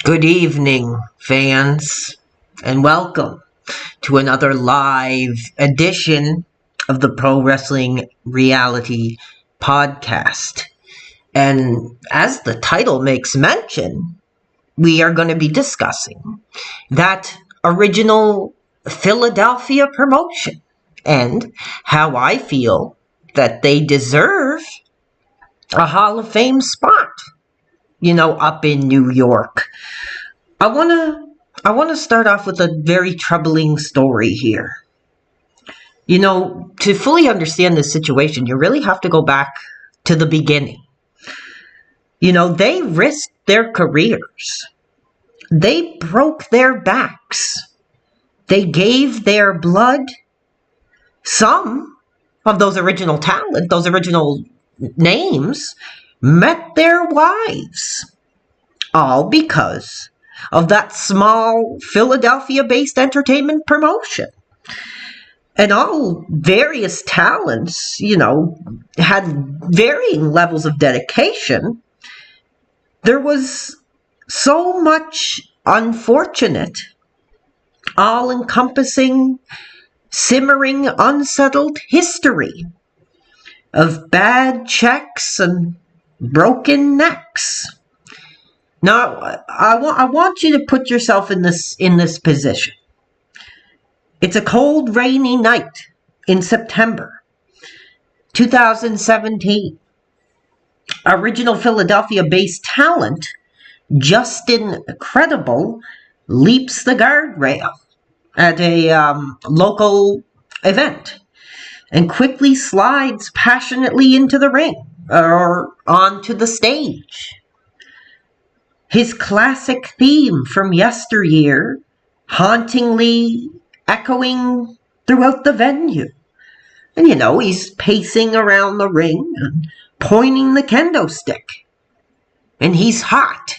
Good evening, fans, and welcome to another live edition of the Pro Wrestling Reality Podcast. And as the title makes mention, we are going to be discussing that original Philadelphia promotion and how I feel that they deserve a Hall of Fame spot, up in New York. I want to start off with a very troubling story here. To fully understand this situation, you really have to go back to the beginning. They risked their careers. They broke their backs. They gave their blood. Some of those original talent, those original names, met their wives. All because of that small Philadelphia-based entertainment promotion. And all various talents, had varying levels of dedication. There was so much unfortunate, all-encompassing, simmering, unsettled history of bad checks and broken necks. Now, I want you to put yourself in this position. It's a cold, rainy night in September 2017. Original Philadelphia-based talent Justin Credible leaps the guardrail at a local event and quickly slides passionately into the ring or onto the stage. His classic theme from yesteryear hauntingly echoing throughout the venue. And he's pacing around the ring and pointing the kendo stick. And he's hot.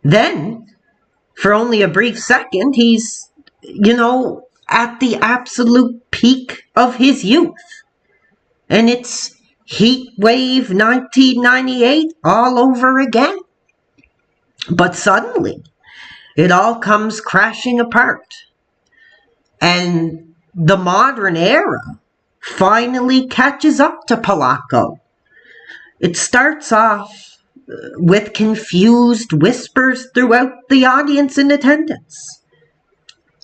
Then, for only a brief second, he's, at the absolute peak of his youth. And it's Heat Wave 1998 all over again. But suddenly, it all comes crashing apart. And the modern era finally catches up to Polaco. It starts off with confused whispers throughout the audience in attendance.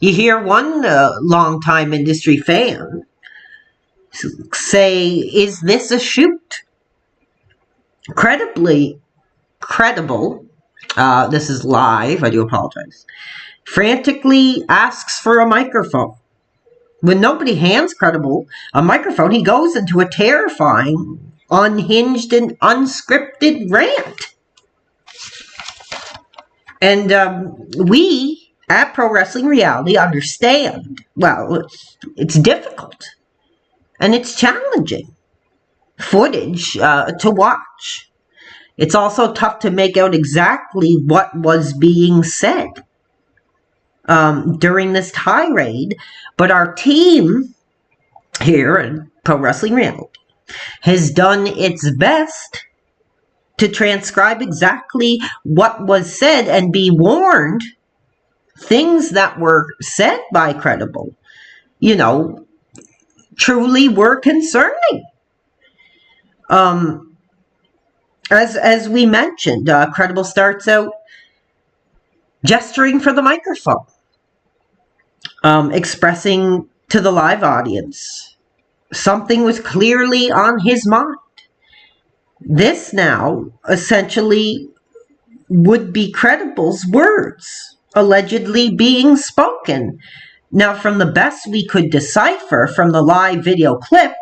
You hear one longtime industry fan say, "Is this a shoot?" Credible, this is live, I do apologize, frantically asks for a microphone. When nobody hands Credible a microphone, he goes into a terrifying, unhinged, and unscripted rant. And we, at Pro Wrestling Reality, understand, it's difficult, and it's challenging footage to watch. It's also tough to make out exactly what was being said during this tirade, but our team here at Pro Wrestling Reality has done its best to transcribe exactly what was said and be warned. Things that were said by Credible, truly were concerning. As we mentioned, Credible starts out gesturing for the microphone, expressing to the live audience something was clearly on his mind. This now essentially would be Credible's words allegedly being spoken. Now, from the best we could decipher from the live video clip,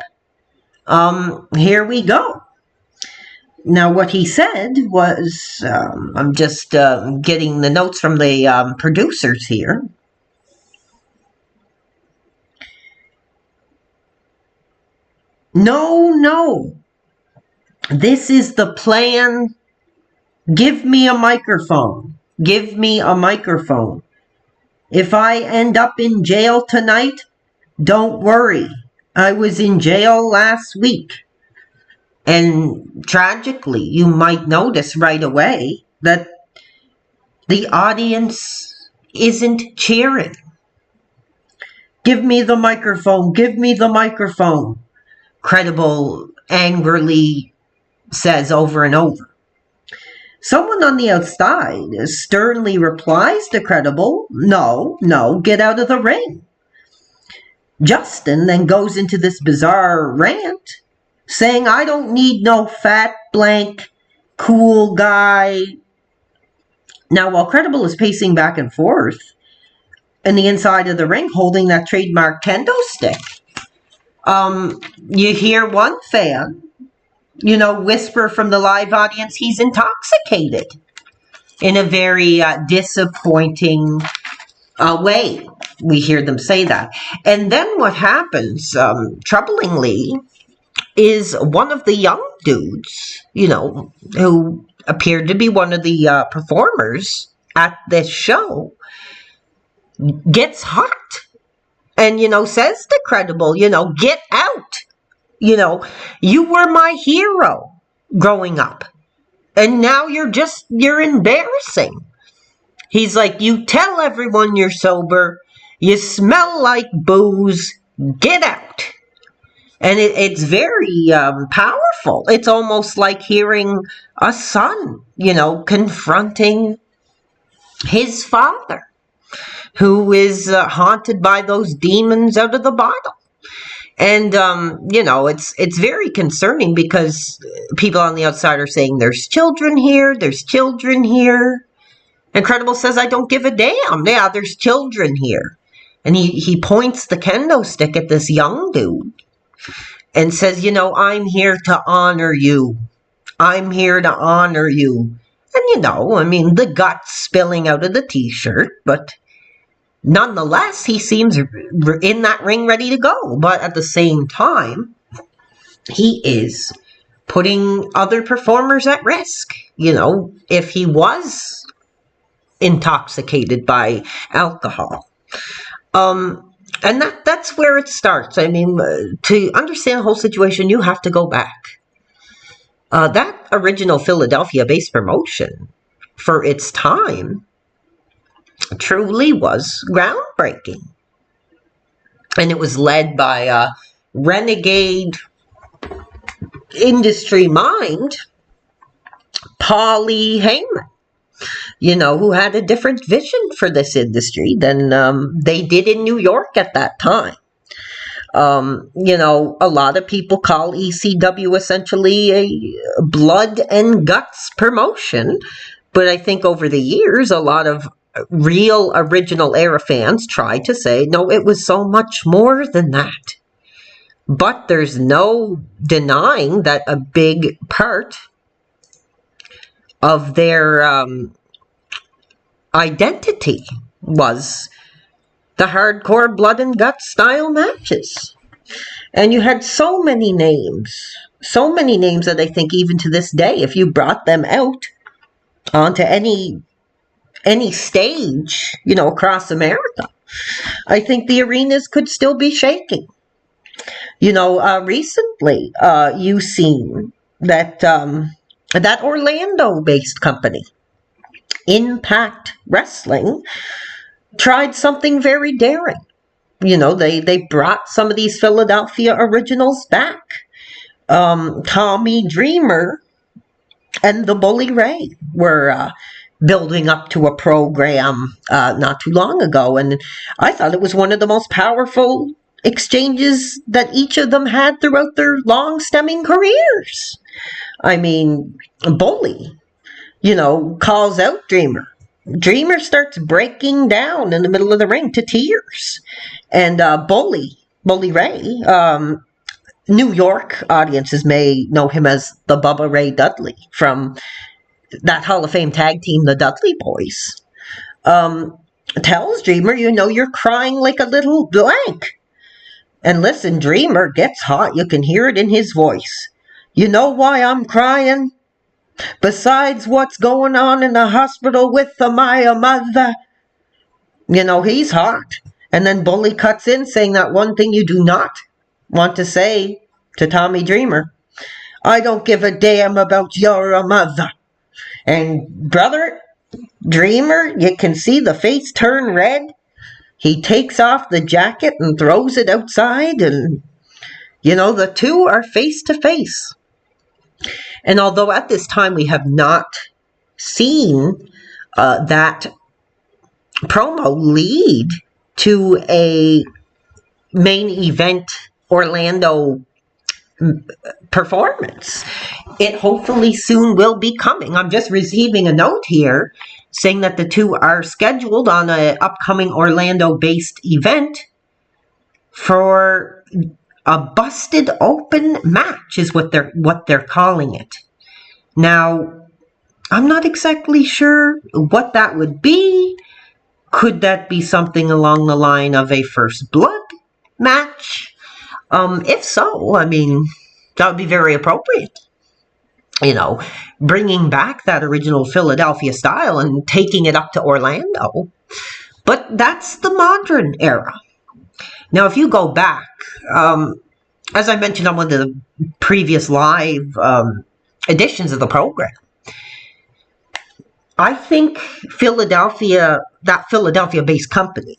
here we go. Now, what he said was, I'm just getting the notes from the producers here. No. This is the plan. Give me a microphone. Give me a microphone. If I end up in jail tonight, don't worry. I was in jail last week. And tragically, you might notice right away that The audience isn't cheering. Give me the microphone, give me the microphone, Credible angrily says over and over. Someone on the outside sternly replies to Credible, no, get out of the ring. Justin then goes into this bizarre rant, saying, I don't need no fat, blank, cool guy. Now, while Credible is pacing back and forth in the inside of the ring, holding that trademark kendo stick, you hear one fan, whisper from the live audience, he's intoxicated, in a very disappointing way. We hear them say that. And then what happens, troublingly, is one of the young dudes, who appeared to be one of the performers at this show, gets hot and, says to Credible, get out. You were my hero growing up. And now you're embarrassing. He's like, you tell everyone you're sober. You smell like booze. Get out. And it's very powerful. It's almost like hearing a son, confronting his father, who is haunted by those demons out of the bottle. And, it's very concerning because people on the outside are saying there's children here. And Credible says, I don't give a damn. Yeah, there's children here. And he points the kendo stick at this young dude and says, I'm here to honor you. I'm here to honor you. And, the guts spilling out of the t-shirt, but nonetheless, he seems in that ring ready to go. But at the same time, he is putting other performers at risk. If he was intoxicated by alcohol. And that's where it starts. To understand the whole situation, you have to go back. That original Philadelphia-based promotion, for its time, truly was groundbreaking. And it was led by a renegade industry mind, Paulie Heyman, who had a different vision for this industry than they did in New York at that time. A lot of people call ECW essentially a blood and guts promotion, but I think over the years, a lot of real original era fans tried to say, no, it was so much more than that. But there's no denying that a big part of their identity was the hardcore blood and guts style matches. And you had so many names that I think even to this day, if you brought them out onto any stage, across America, I think the arenas could still be shaking. Recently, you've seen that that Orlando-based company, Impact Wrestling, tried something very daring. They brought some of these Philadelphia originals back. Tommy Dreamer and the Bully Ray were building up to a program not too long ago, and I thought it was one of the most powerful exchanges that each of them had throughout their long stemming careers. Bully, calls out Dreamer. Dreamer starts breaking down in the middle of the ring to tears. And Bully Ray, New York audiences may know him as the Bubba Ray Dudley from that Hall of Fame tag team, the Dudley Boys, tells Dreamer, you're crying like a little blank. And listen, Dreamer gets hot. You can hear it in his voice. You know why I'm crying? Besides what's going on in the hospital with my mother. He's hot. And then Bully cuts in saying that one thing you do not want to say to Tommy Dreamer. I don't give a damn about your mother. And brother, Dreamer, you can see the face turn red. He takes off the jacket and throws it outside, and, the two are face to face. And although at this time we have not seen that promo lead to a main event Orlando performance, it hopefully soon will be coming. I'm just receiving a note here saying that the two are scheduled on an upcoming Orlando-based event for a busted open match, is what they're calling it. Now, I'm not exactly sure what that would be. Could that be something along the line of a First Blood match? If so, that would be very appropriate. Bringing back that original Philadelphia style and taking it up to Orlando. But that's the modern era. Now, if you go back, as I mentioned on one of the previous live editions of the program, I think that Philadelphia-based company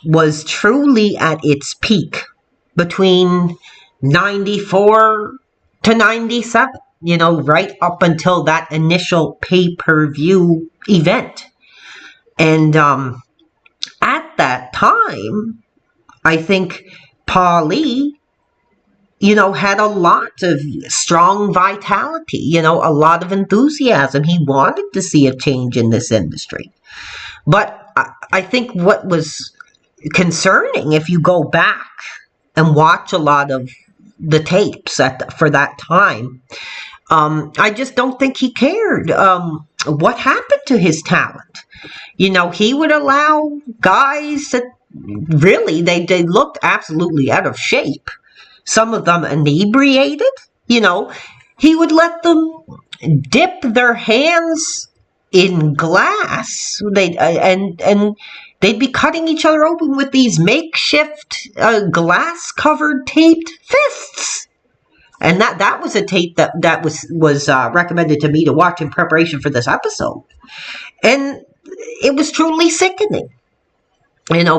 was truly at its peak between 94 to 97, right up until that initial pay-per-view event. And at that time, I think Paulie, had a lot of strong vitality, a lot of enthusiasm. He wanted to see a change in this industry. But I think what was concerning, if you go back and watch a lot of the tapes for that time, I just don't think he cared what happened to his talent. He would allow guys that really, they looked absolutely out of shape. Some of them inebriated, he would let them dip their hands in glass. And they'd be cutting each other open with these makeshift glass-covered taped fists. And that was a tape that was recommended to me to watch in preparation for this episode. And it was truly sickening.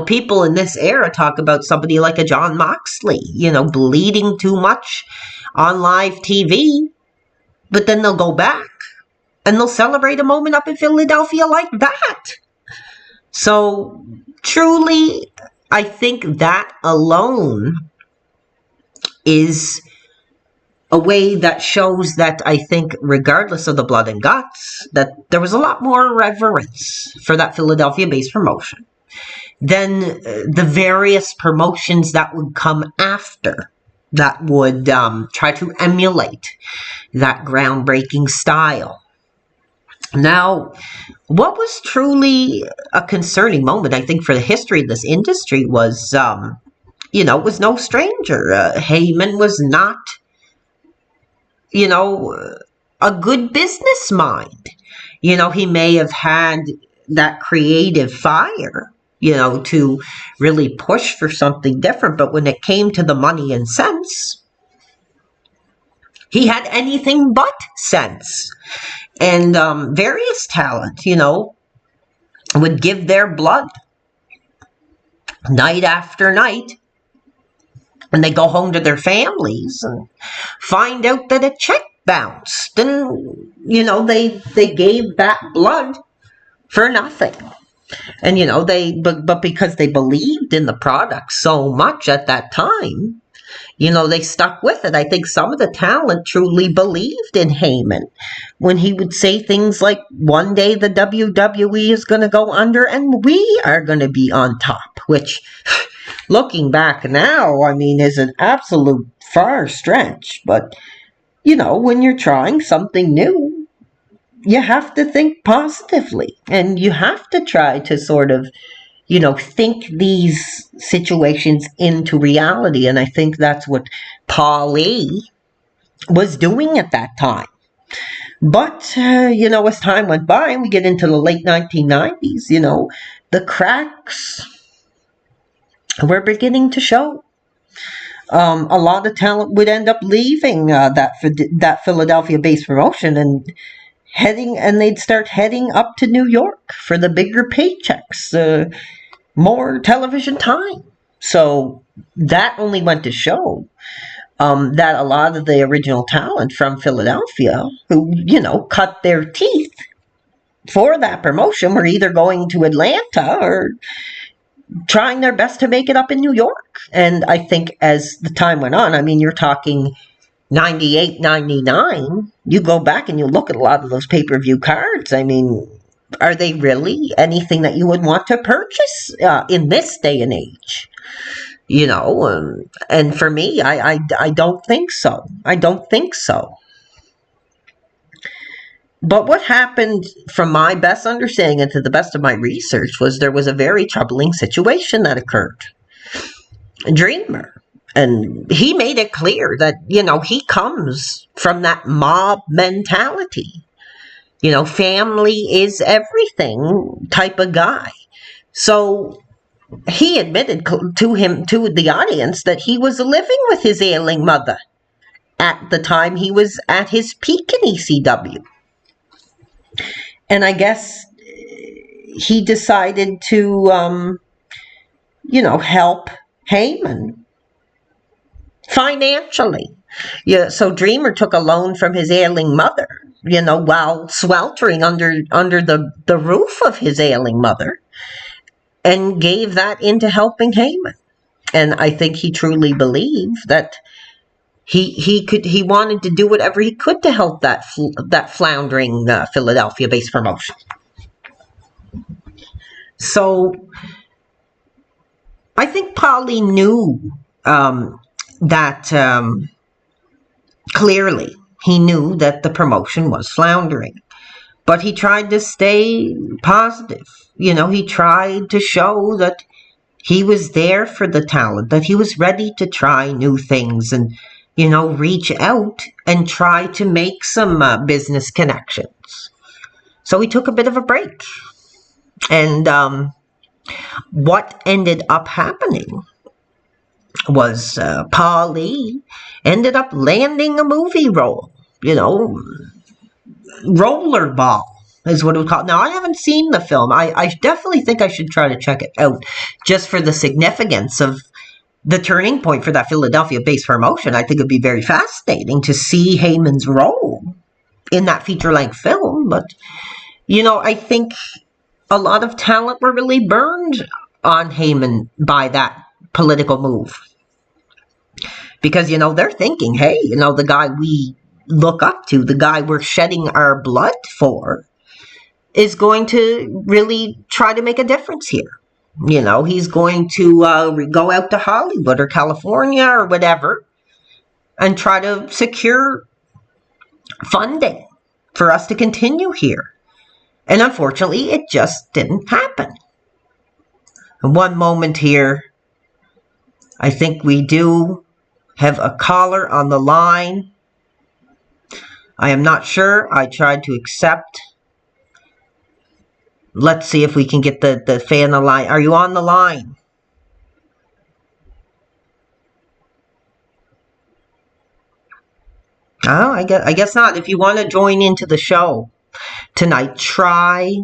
People in this era talk about somebody like a John Moxley, bleeding too much on live TV. But then they'll go back and they'll celebrate a moment up in Philadelphia like that. So, truly, I think that alone is a way that shows that I think, regardless of the blood and guts, that there was a lot more reverence for that Philadelphia-based promotion than the various promotions that would come after that would try to emulate that groundbreaking style. Now, what was truly a concerning moment, I think, for the history of this industry was, it was no stranger. Heyman was not, a good business mind. He may have had that creative fire, to really push for something different. But when it came to the money and sense, he had anything but sense. And various talent, would give their blood night after night. And they go home to their families and find out that a check bounced. And, they gave that blood for nothing. And, but because they believed in the product so much at that time, they stuck with it. I think some of the talent truly believed in Heyman when he would say things like, one day the WWE is going to go under and we are going to be on top, which, looking back now, is an absolute far stretch. But, when you're trying something new, you have to think positively, and you have to try to sort of, think these situations into reality. And I think that's what Paulie was doing at that time. But, as time went by and we get into the late 1990s, the cracks were beginning to show. A lot of talent would end up leaving that Philadelphia-based promotion, and they'd start heading up to New York for the bigger paychecks, more television time. So that only went to show that a lot of the original talent from Philadelphia, who, cut their teeth for that promotion, were either going to Atlanta or trying their best to make it up in New York. And I think as the time went on, I mean, you're talking 98, 99, you go back and you look at a lot of those pay-per-view cards. I mean, are they really anything that you would want to purchase in this day and age? And for me, I don't think so. I don't think so. But what happened, from my best understanding and to the best of my research, was there was a very troubling situation that occurred. Dreamer. And he made it clear that, he comes from that mob mentality. Family is everything type of guy. So he admitted to the audience that he was living with his ailing mother at the time he was at his peak in ECW. And I guess he decided to, help Heyman financially. Yeah, so Dreamer took a loan from his ailing mother, while sweltering under the roof of his ailing mother, and gave that into helping Heyman. And I think he truly believed that he wanted to do whatever he could to help that floundering Philadelphia-based promotion. So I think Paulie knew that clearly he knew that the promotion was floundering, but he tried to stay positive. He tried to show that he was there for the talent, that he was ready to try new things and reach out and try to make some business connections. So he took a bit of a break. And what ended up happening was Paulie ended up landing a movie role. Rollerball is what it was called. Now, I haven't seen the film. I definitely think I should try to check it out just for the significance of the turning point for that Philadelphia-based promotion. I think it'd be very fascinating to see Heyman's role in that feature-length film. But, I think a lot of talent were really burned on Heyman by that political move. Because, they're thinking, hey, the guy we look up to, the guy we're shedding our blood for, is going to really try to make a difference here. He's going to go out to Hollywood or California or whatever and try to secure funding for us to continue here. And unfortunately, it just didn't happen. And one moment here, I think we do have a caller on the line. I am not sure. I tried to accept. Let's see if we can get the fan on the line. Are you on the line? Oh, I guess not. If you want to join into the show tonight, try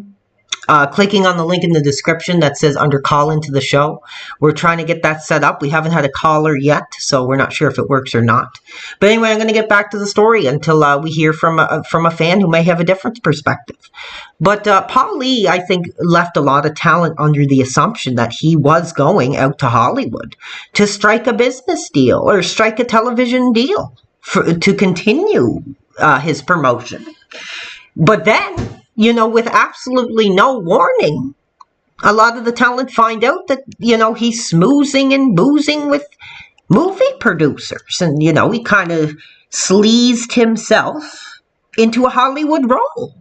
clicking on the link in the description that says under call into the show. We're trying to get that set up. We haven't had a caller yet, so we're not sure if it works or not. But anyway, I'm going to get back to the story until we hear from a fan who may have a different perspective. But Paulie, I think, left a lot of talent under the assumption that he was going out to Hollywood to strike a business deal or strike a television deal to continue his promotion. But then, with absolutely no warning, a lot of the talent find out that, he's smoozing and boozing with movie producers. And, he kind of sleazed himself into a Hollywood role.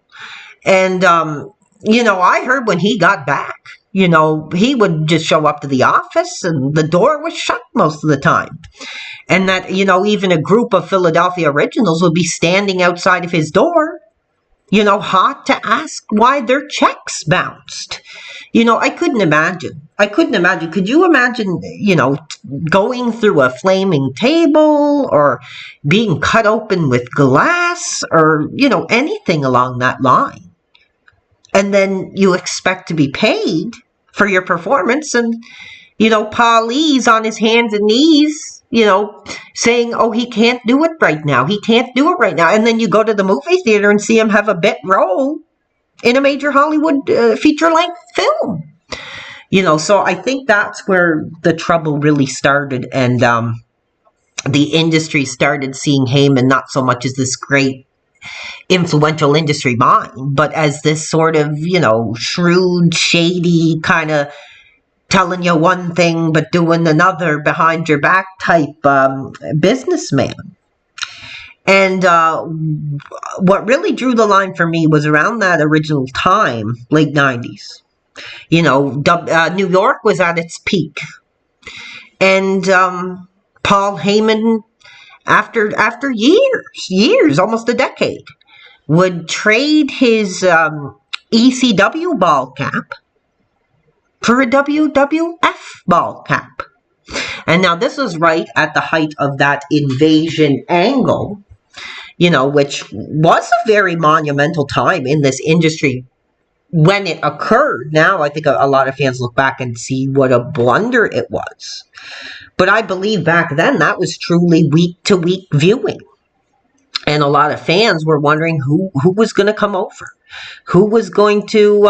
And, I heard when he got back, he would just show up to the office and the door was shut most of the time. And that, even a group of Philadelphia originals would be standing outside of his door hot to ask why their checks bounced. I couldn't imagine. Could you imagine, going through a flaming table or being cut open with glass or, anything along that line? And then you expect to be paid for your performance, and, Paulie's on his hands and knees, saying, oh, he can't do it right now. He can't do it right now. And then you go to the movie theater and see him have a bit role in a major Hollywood feature-length film. So I think that's where the trouble really started, and the industry started seeing Heyman not so much as this great influential industry mind, but as this sort of, shrewd, shady, kind of telling you one thing but doing another behind your back type businessman. And what really drew the line for me was around that original time, late 90s. New York was at its peak. And Paul Heyman, after years, almost a decade, would trade his ECW ball cap for a WWF ball cap. And now this was right at the height of that invasion angle, which was a very monumental time in this industry when it occurred. Now I think a lot of fans look back and see what a blunder it was. But I believe back then that was truly week-to-week viewing. And a lot of fans were wondering who was going to come over. Who was going to,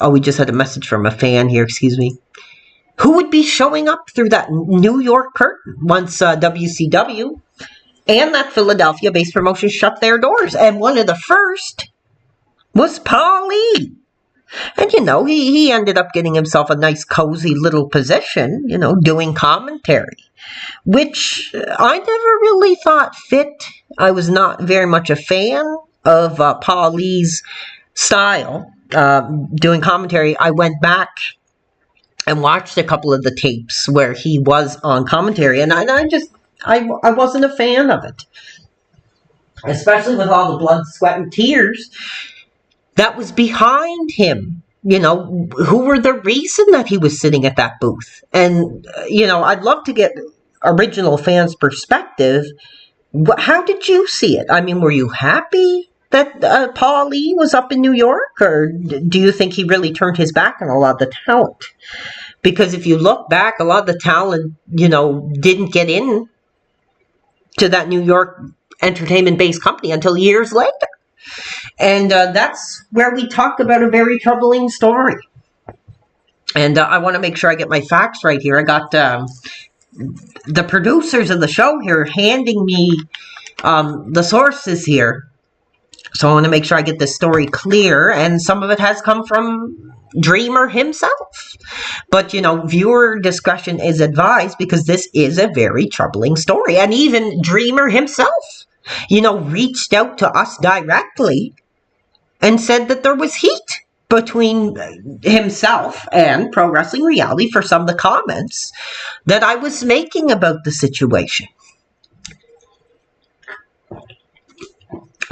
oh, we just had a message from a fan here, excuse me. Who would be showing up through that New York curtain once WCW and that Philadelphia-based promotion shut their doors? And one of the first was Paulie. And, he ended up getting himself a nice, cozy little position, doing commentary, which I never really thought fit. I was not very much a fan of Paulie's style doing commentary. I went back and watched a couple of the tapes where he was on commentary, and I wasn't a fan of it, especially with all the blood, sweat, and tears that was behind him. Who were the reason that he was sitting at that booth? And, I'd love to get original fans' perspective. How did you see it? I mean, were you happy that Paulie was up in New York? Or do you think he really turned his back on a lot of the talent? Because if you look back, a lot of the talent, didn't get in to that New York entertainment-based company until years later. And that's where we talk about a very troubling story. And I want to make sure I get my facts right here. I got the producers of the show here handing me the sources here. So I want to make sure I get this story clear. And some of it has come from Dreamer himself. But, viewer discretion is advised, because this is a very troubling story. And even Dreamer himself, reached out to us directly and said that there was heat between himself and Pro Wrestling Reality for some of the comments that I was making about the situation.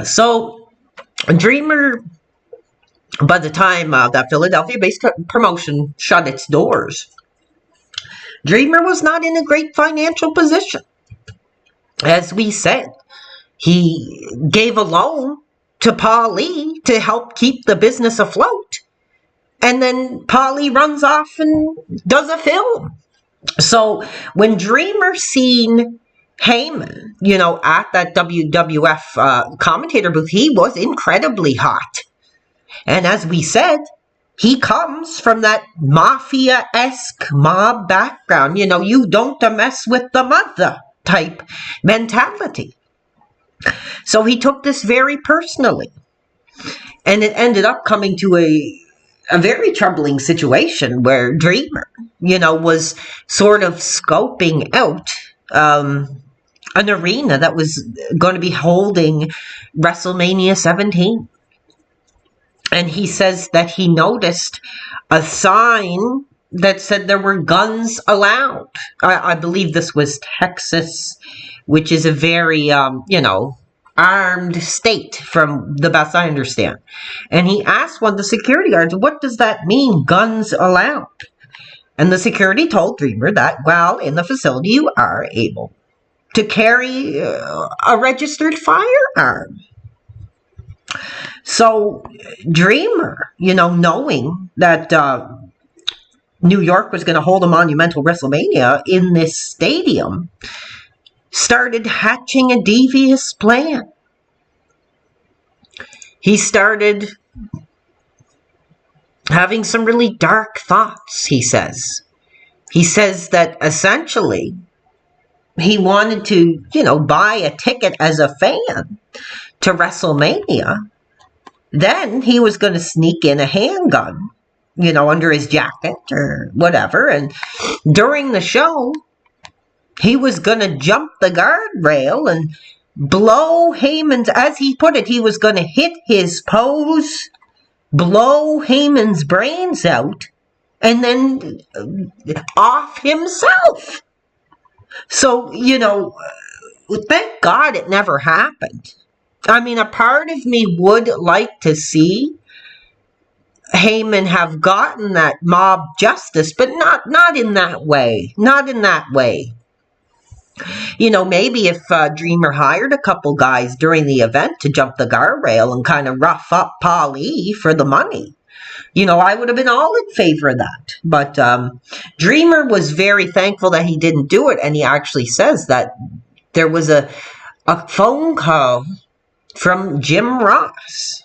So, Dreamer, by the time that Philadelphia-based promotion shut its doors, Dreamer was not in a great financial position. As we said, he gave a loan to Paulie to help keep the business afloat. And then Paulie runs off and does a film. So when Dreamer seen Heyman, at that WWF commentator booth, he was incredibly hot. And as we said, he comes from that mafia-esque mob background. You don't mess with the mother type mentality. So he took this very personally. And it ended up coming to a very troubling situation where Dreamer, was sort of scoping out an arena that was going to be holding WrestleMania 17. And he says that he noticed a sign that said there were guns allowed. I believe this was Texas, which is a very, armed state, from the best I understand. And he asked one of the security guards, what does that mean, guns allowed? And the security told Dreamer that while in the facility you are able to carry a registered firearm. So Dreamer, knowing that New York was going to hold a monumental WrestleMania in this stadium, started hatching a devious plan. He started having some really dark thoughts, he says. He says that essentially he wanted to, buy a ticket as a fan to WrestleMania. Then he was going to sneak in a handgun, under his jacket or whatever. And during the show, he was going to jump the guardrail and blow Heyman's, as he put it, he was going to hit his pose, blow Heyman's brains out, and then off himself. So, thank God it never happened. I mean, a part of me would like to see Heyman have gotten that mob justice, but not in that way. Not in that way. Maybe if Dreamer hired a couple guys during the event to jump the guardrail and kind of rough up Paulie for the money, I would have been all in favor of that. But Dreamer was very thankful that he didn't do it, and he actually says that there was a phone call from Jim Ross,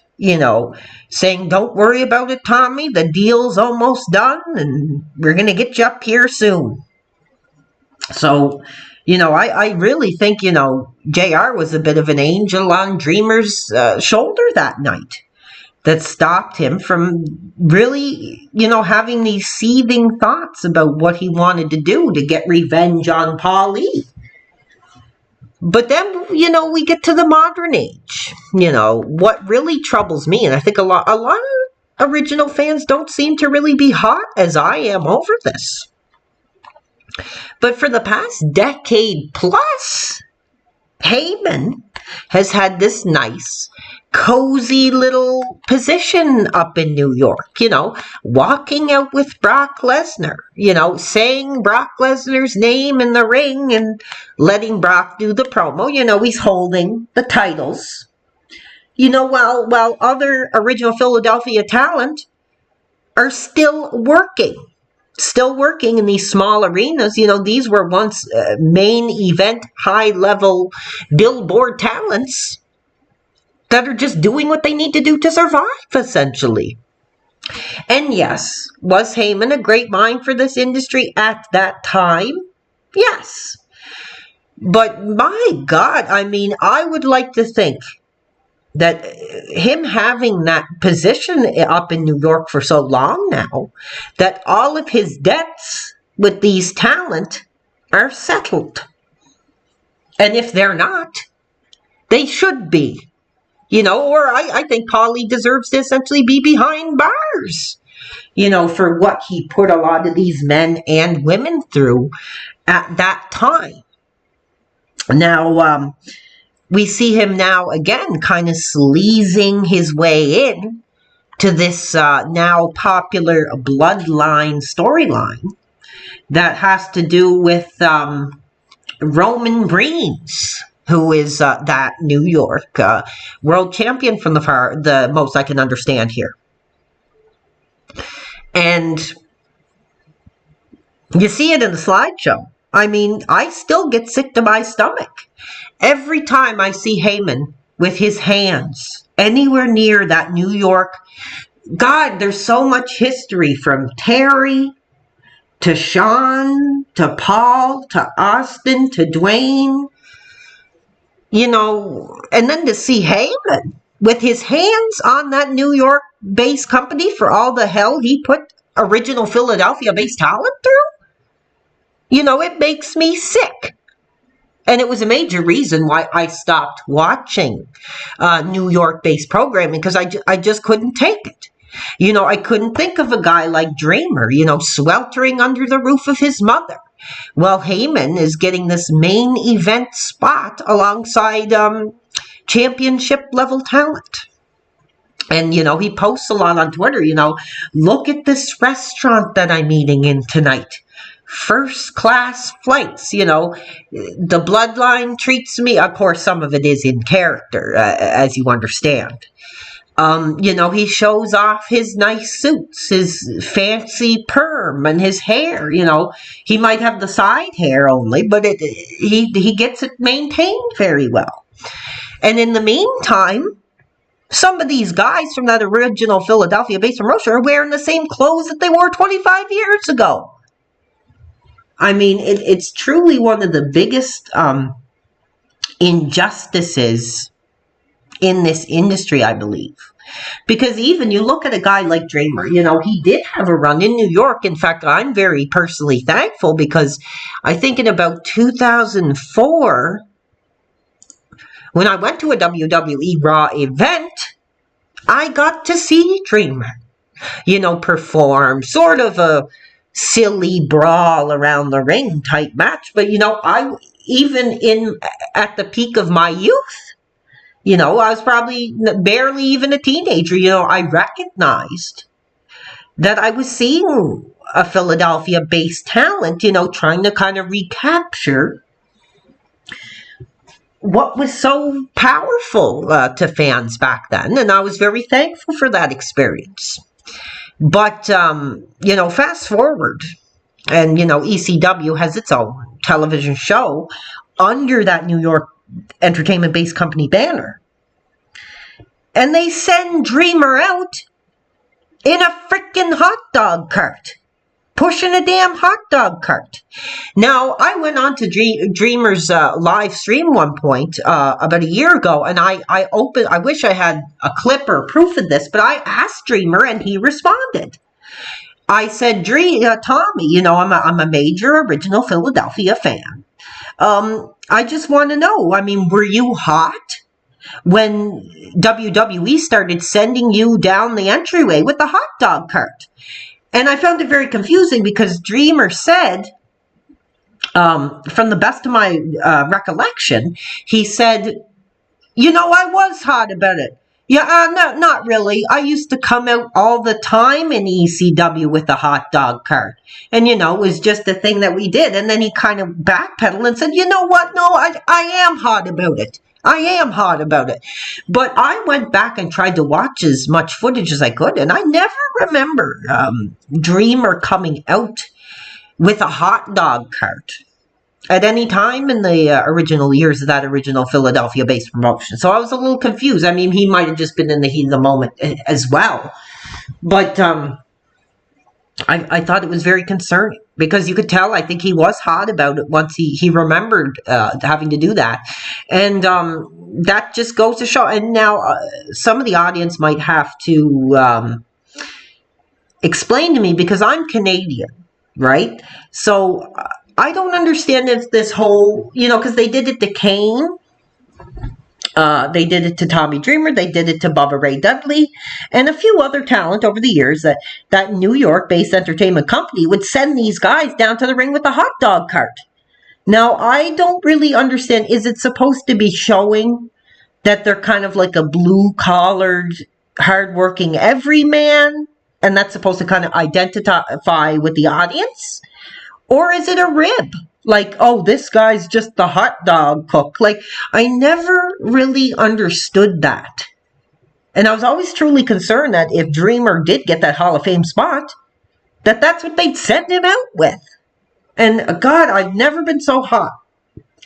saying, don't worry about it, Tommy, the deal's almost done, and we're going to get you up here soon. So, I really think, JR was a bit of an angel on Dreamer's shoulder that night that stopped him from really, having these seething thoughts about what he wanted to do to get revenge on Paulie. But then, we get to the modern age. What really troubles me, and I think a lot of original fans don't seem to really be hot as I am over this. But for the past decade plus, Heyman has had this nice, cozy little position up in New York, walking out with Brock Lesnar, saying Brock Lesnar's name in the ring and letting Brock do the promo. He's holding the titles, while other original Philadelphia talent are still working in these small arenas. These were once main event, high-level billboard talents that are just doing what they need to do to survive, essentially. And yes, was Heyman a great mind for this industry at that time? Yes. But my God, I would like to think that him having that position up in New York for so long now, that all of his debts with these talent are settled. And if they're not, they should be. Or I think Paulie deserves to essentially be behind bars, for what he put a lot of these men and women through at that time. Now, we see him now again kind of sleazing his way in to this now popular bloodline storyline that has to do with Roman Reigns, who is that New York world champion from the most I can understand here. And you see it in the slideshow. I still get sick to my stomach every time I see Heyman with his hands anywhere near that New York. God, there's so much history from Terry to Shawn to Paul to Austin to Dwayne. And then to see Heyman with his hands on that New York-based company for all the hell he put original Philadelphia-based talent through, it makes me sick. And it was a major reason why I stopped watching New York-based programming, because I just couldn't take it. I couldn't think of a guy like Dreamer, sweltering under the roof of his mother. Well, Heyman is getting this main event spot alongside championship level talent. And, he posts a lot on Twitter, look at this restaurant that I'm eating in tonight. First class flights, the bloodline treats me. Of course, some of it is in character, as you understand. He shows off his nice suits, his fancy perm and his hair, he might have the side hair only, but he gets it maintained very well. And in the meantime, some of these guys from that original Philadelphia-based promotion are wearing the same clothes that they wore 25 years ago. I mean, it's truly one of the biggest injustices in this industry, I believe. Because even you look at a guy like Dreamer, he did have a run in New York. In fact, I'm very personally thankful because I think in about 2004, when I went to a WWE Raw event, I got to see Dreamer, perform sort of a silly brawl around the ring type match. But, I even at the peak of my youth, I was probably barely even a teenager, I recognized that I was seeing a Philadelphia-based talent, trying to kind of recapture what was so powerful to fans back then. And I was very thankful for that experience. But, fast forward, and, ECW has its own television show under that New York entertainment-based company banner. And they send Dreamer out in a freaking hot dog cart. Pushing a damn hot dog cart. Now, I went on to Dreamer's live stream one point about a year ago, and I wish I had a clip or proof of this, but I asked Dreamer, and he responded. I said, Tommy, I'm a major original Philadelphia fan. I just want to know, were you hot when WWE started sending you down the entryway with the hot dog cart? And I found it very confusing because Dreamer said, from the best of my recollection, he said, I was hot about it. Yeah, no, not really. I used to come out all the time in ECW with the hot dog cart. And, it was just a thing that we did. And then he kind of backpedaled and said, you know what? No, I am hot about it. I am hot about it. But I went back and tried to watch as much footage as I could, and I never remember Dreamer coming out with a hot dog cart at any time in the original years of that original Philadelphia-based promotion. So I was a little confused. He might have just been in the heat of the moment as well. But I thought it was very concerning because you could tell, I think he was hot about it once he remembered having to do that. And that just goes to show. And now some of the audience might have to explain to me because I'm Canadian, right? So I don't understand if this whole, because they did it to Kane. They did it to Tommy Dreamer. They did it to Bubba Ray Dudley and a few other talent over the years that New York-based entertainment company would send these guys down to the ring with a hot dog cart. Now, I don't really understand. Is it supposed to be showing that they're kind of like a blue-collared, hardworking everyman? And that's supposed to kind of identify with the audience? Or is it a rib? Like, oh, this guy's just the hot dog cook. Like, I never really understood that. And I was always truly concerned that if Dreamer did get that Hall of Fame spot, that's what they'd send him out with. And God, I've never been so hot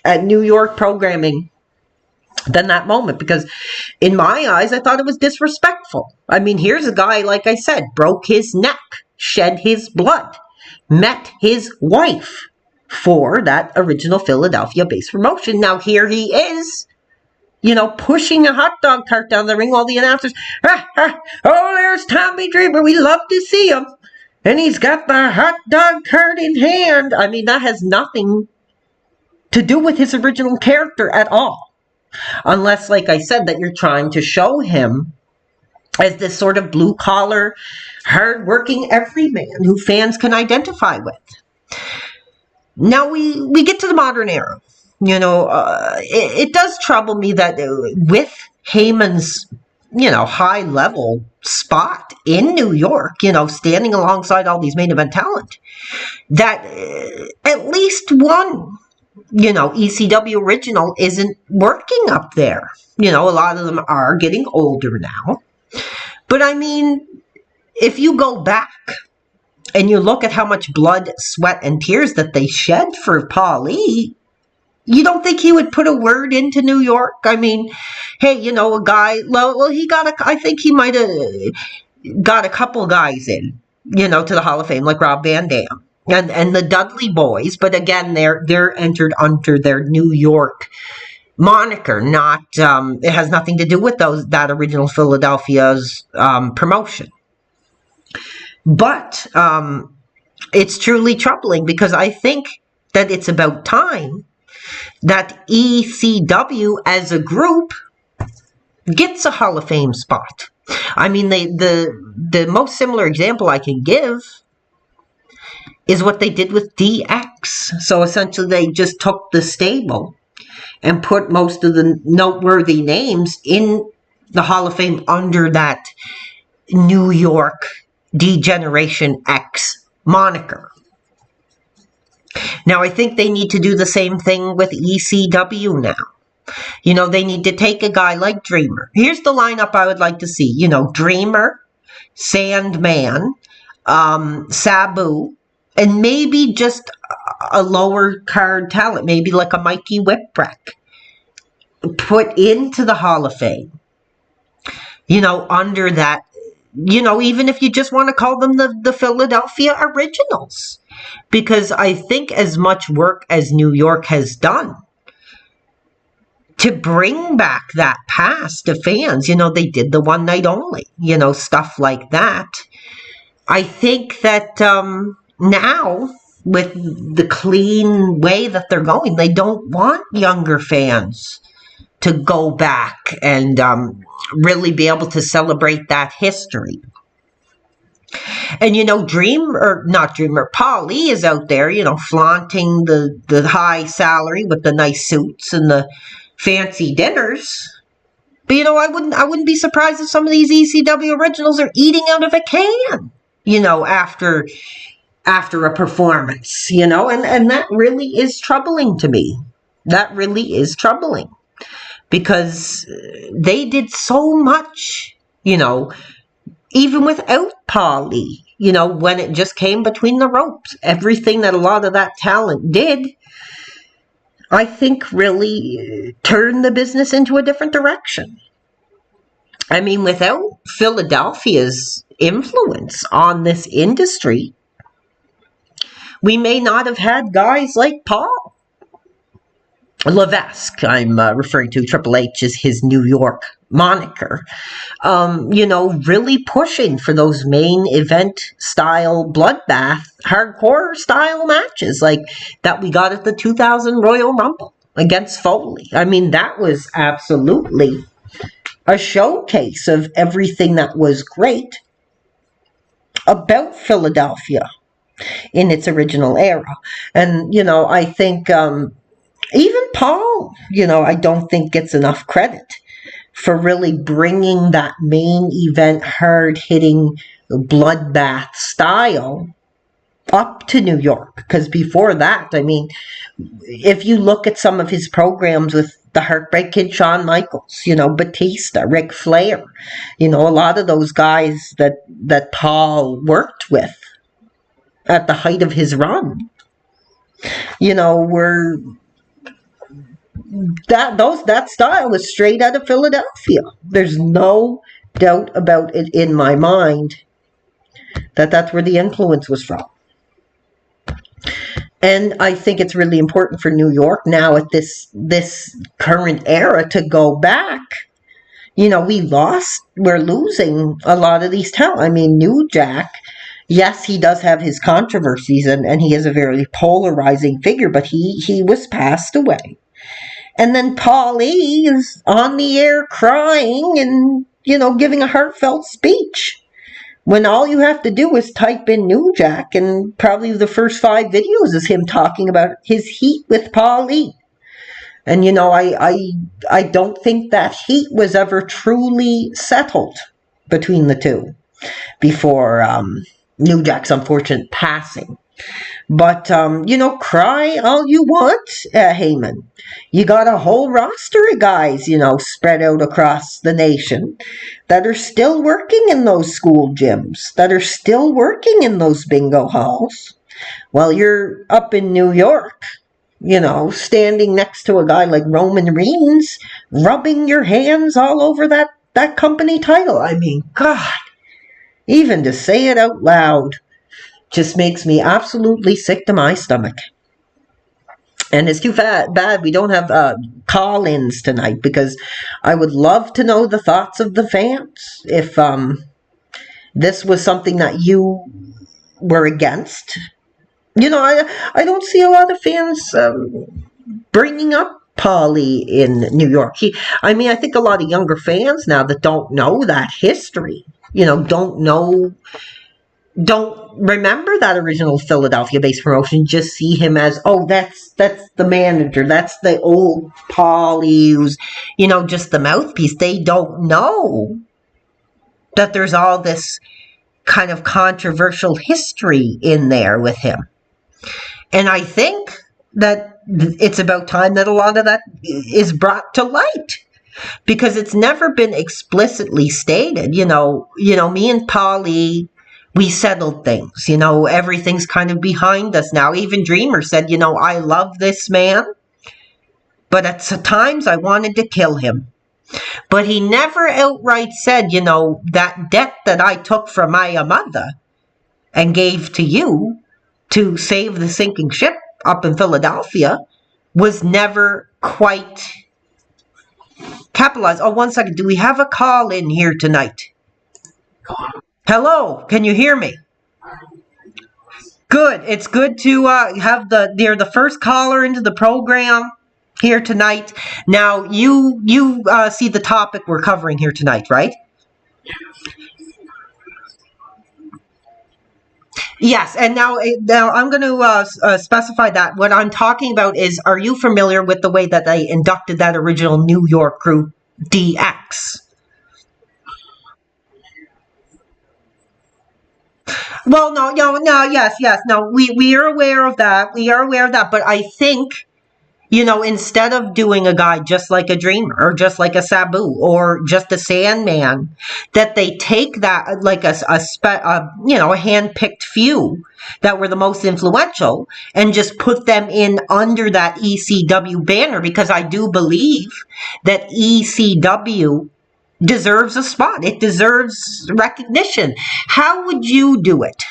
at New York programming than that moment. Because in my eyes, I thought it was disrespectful. Here's a guy, like I said, broke his neck, shed his blood, met his wife for that original Philadelphia-based promotion. Now here he is, pushing a hot dog cart down the ring. All the announcers, oh, there's Tommy Dreamer. We love to see him. And he's got the hot dog cart in hand. That has nothing to do with his original character at all. Unless, like I said, that you're trying to show him as this sort of blue-collar, hard-working everyman who fans can identify with. Now we get to the modern era. It does trouble me that with Heyman's, high level spot in New York, standing alongside all these main event talent, that at least one, ECW original isn't working up there. A lot of them are getting older now. But I mean, if you go back and you look at how much blood, sweat, and tears that they shed for Paulie, you don't think he would put a word into New York? I mean, hey, a guy, well, I think he might have got a couple guys in, to the Hall of Fame, like Rob Van Dam and the Dudley Boys. But again, they're entered under their New York moniker, not, it has nothing to do with that original Philadelphia's promotion. But it's truly troubling, because I think that it's about time that ECW as a group gets a Hall of Fame spot. I mean, the most similar example I can give is what they did with DX. So essentially they just took the stable and put most of the noteworthy names in the Hall of Fame under that New York D-Generation X moniker. Now, I think they need to do the same thing with ECW now. They need to take a guy like Dreamer. Here's the lineup I would like to see. Dreamer, Sandman, Sabu, and maybe just a lower card talent, maybe like a Mikey Whipwreck, put into the Hall of Fame. Under that, even if you just want to call them the Philadelphia Originals. Because I think as much work as New York has done to bring back that past to fans, they did the one night only, stuff like that. I think that now, with the clean way that they're going, they don't want younger fans to go back and really be able to celebrate that history. And, Paulie is out there, flaunting the high salary with the nice suits and the fancy dinners. But, I wouldn't be surprised if some of these ECW originals are eating out of a can, after a performance, and that really is troubling to me. That really is troubling, because they did so much, even without Paulie, when it just came between the ropes. Everything that a lot of that talent did, I think, really turned the business into a different direction. I mean, without Philadelphia's influence on this industry, we may not have had guys like Paul Levesque. I'm referring to Triple H as his New York moniker, really pushing for those main event style bloodbath, hardcore style matches like that we got at the 2000 Royal Rumble against Foley. I mean, that was absolutely a showcase of everything that was great about Philadelphia in its original era. And, I think even Paul, I don't think gets enough credit for really bringing that main event, hard-hitting bloodbath style up to New York. Because before that, I mean, if you look at some of his programs with the Heartbreak Kid, Shawn Michaels, Batista, Ric Flair, a lot of those guys that Paul worked with at the height of his run, were... That style was straight out of Philadelphia. There's no doubt about it in my mind that that's where the influence was from. And I think it's really important for New York now at this current era to go back. We're losing a lot of these talent. I mean, New Jack, yes, he does have his controversies and he is a very polarizing figure, but he was passed away. And then Paulie is on the air crying and, giving a heartfelt speech, when all you have to do is type in New Jack, and probably the first 5 videos is him talking about his heat with Paulie. And I don't think that heat was ever truly settled between the two before New Jack's unfortunate passing. But cry all you want, Heyman. You got a whole roster of guys, spread out across the nation that are still working in those school gyms, that are still working in those bingo halls. While you're up in New York, standing next to a guy like Roman Reigns, rubbing your hands all over that company title. I mean, God, even to say it out loud just makes me absolutely sick to my stomach. And it's too bad we don't have call-ins tonight, because I would love to know the thoughts of the fans if this was something that you were against. I don't see a lot of fans bringing up Paulie in New York. I think a lot of younger fans now that don't know that history, don't remember that original Philadelphia-based promotion, just see him as, oh, that's the manager, that's the old Paulie who's, just the mouthpiece. They don't know that there's all this kind of controversial history in there with him. And I think that it's about time that a lot of that is brought to light, because it's never been explicitly stated. Me and Paulie, we settled things. Everything's kind of behind us now. Even Dreamer said, I love this man, but at times I wanted to kill him. But he never outright said, that debt that I took from my mother and gave to you to save the sinking ship up in Philadelphia was never quite capitalized. Oh, one second. Do we have a call in here tonight? Hello, can you hear me? Good. It's good to have you're the first caller into the program here tonight. Now, you see the topic we're covering here tonight, right? Yes, and now I'm going to specify that. What I'm talking about is, are you familiar with the way that they inducted that original New York group, DX? Well, no, yes. No, we are aware of that. We are aware of that. But I think, instead of doing a guy just like a Dreamer or just like a Sabu or just a Sandman, that they take that like a hand-picked few that were the most influential and just put them in under that ECW banner, because I do believe that ECW deserves a spot. It deserves recognition. How would you do it?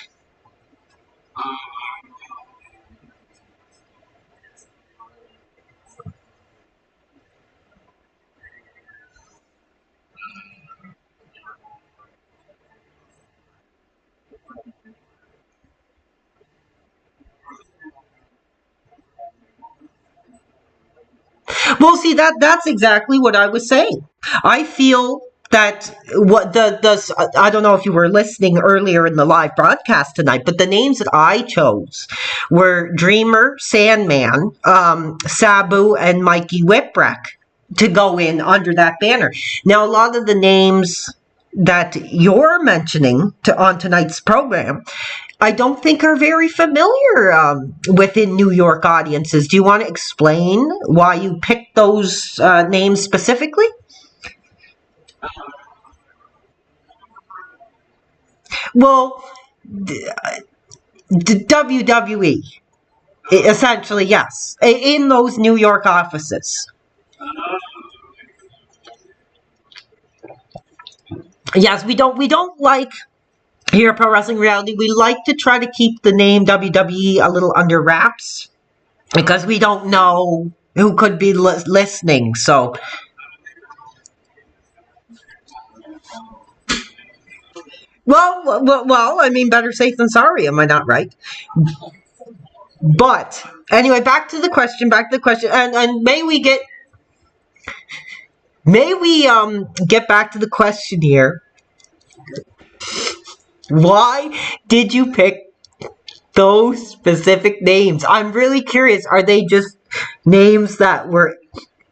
Well, see, that's exactly what I was saying. I feel that what the I don't know if you were listening earlier in the live broadcast tonight, but the names that I chose were Dreamer, Sandman, Sabu, and Mikey Whipwreck to go in under that banner. Now, a lot of the names that you're mentioning on tonight's program, I don't think are very familiar within New York audiences. Do you want to explain why you picked those names specifically? Well, the WWE, essentially, yes, in those New York offices. Yes, we don't like here at Pro Wrestling Reality. We like to try to keep the name WWE a little under wraps, because we don't know who could be listening. So, well, I mean, better safe than sorry. Am I not right? But anyway, back to the question. And may we get back to the question here. Why did you pick those specific names? I'm really curious. Are they just names that were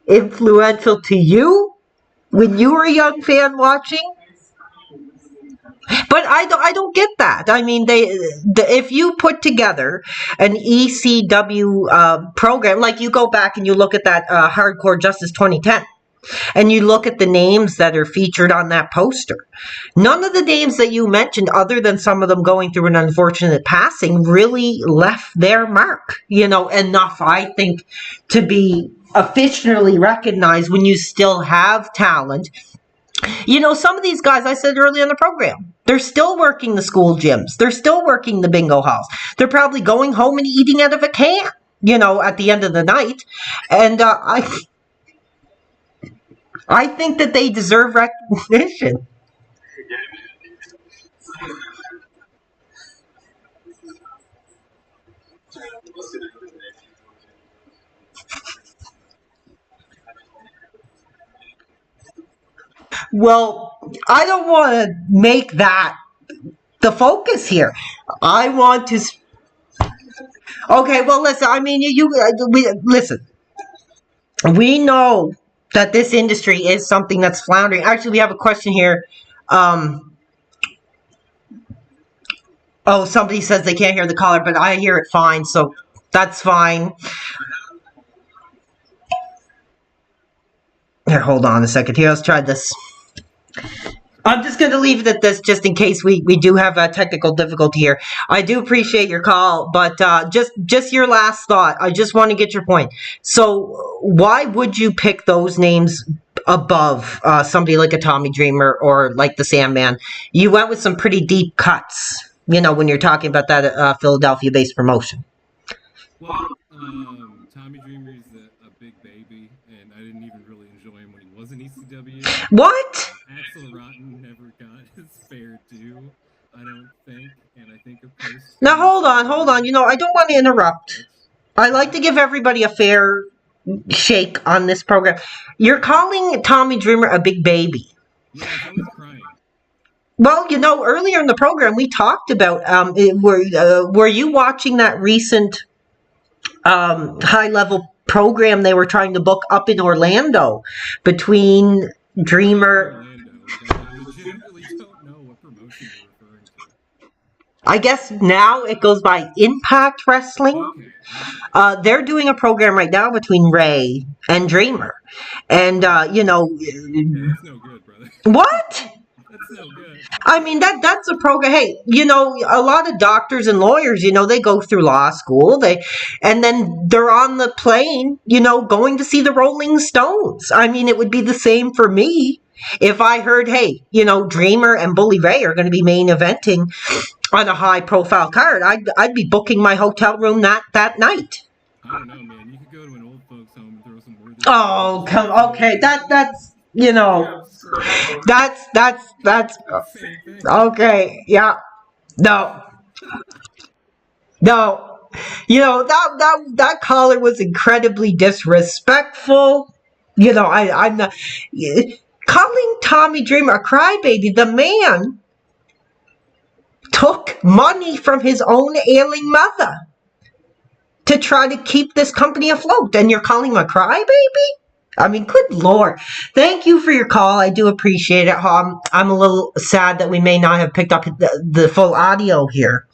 influential to you when you were a young fan watching? But I don't get that. I mean, if you put together an ECW program, like you go back and you look at that Hardcore Justice 2010, and you look at the names that are featured on that poster, none of the names that you mentioned, other than some of them going through an unfortunate passing, really left their mark, enough, I think, to be officially recognized when you still have talent. Some of these guys, I said earlier in the program, they're still working the school gyms. They're still working the bingo halls. They're probably going home and eating out of a can, at the end of the night. And I think that they deserve recognition. Well, I don't want to make that the focus here. I want to. Okay, well, listen. I mean, listen. We know that this industry is something that's floundering. Actually, we have a question here. Somebody says they can't hear the caller, but I hear it fine, so that's fine. Here, hold on a second here. Let's try this. I'm just going to leave it at this just in case we do have a technical difficulty here. I do appreciate your call, but just your last thought. I just want to get your point. So why would you pick those names above somebody like a Tommy Dreamer or like the Sandman? You went with some pretty deep cuts, when you're talking about that Philadelphia-based promotion. Well, Tommy Dreamer is a big baby, and I didn't even really enjoy him when he was in ECW. What? Axel Rotten never got his fair due, I don't think, and I think of post. Now hold on. I don't want to interrupt. I like to give everybody a fair shake on this program. You're calling Tommy Dreamer a big baby. Yeah, he's always crying. Well, earlier in the program we talked about were you watching that recent high-level program they were trying to book up in Orlando between Dreamer? I legitimately don't know what promotion you're referring to. I guess now it goes by Impact Wrestling. Okay. They're doing a program right now between Ray and Dreamer. And, Yeah, that's no good, brother. What? That's no good. I mean, that's a program. Hey, a lot of doctors and lawyers, they go through law school. And then they're on the plane, going to see the Rolling Stones. I mean, it would be the same for me if I heard, hey, Dreamer and Bully Ray are going to be main eventing on a high profile card. I'd be booking my hotel room that night. I don't know, man. You could go to an old folks home and throw some worthy. Oh, okay. That's that's Same thing. okay. Yeah. No. That caller was incredibly disrespectful. I'm not calling Tommy Dreamer a crybaby. The man took money from his own ailing mother to try to keep this company afloat, and you're calling him a crybaby? I mean, good Lord. Thank you for your call. I do appreciate it. I'm a little sad that we may not have picked up the full audio here.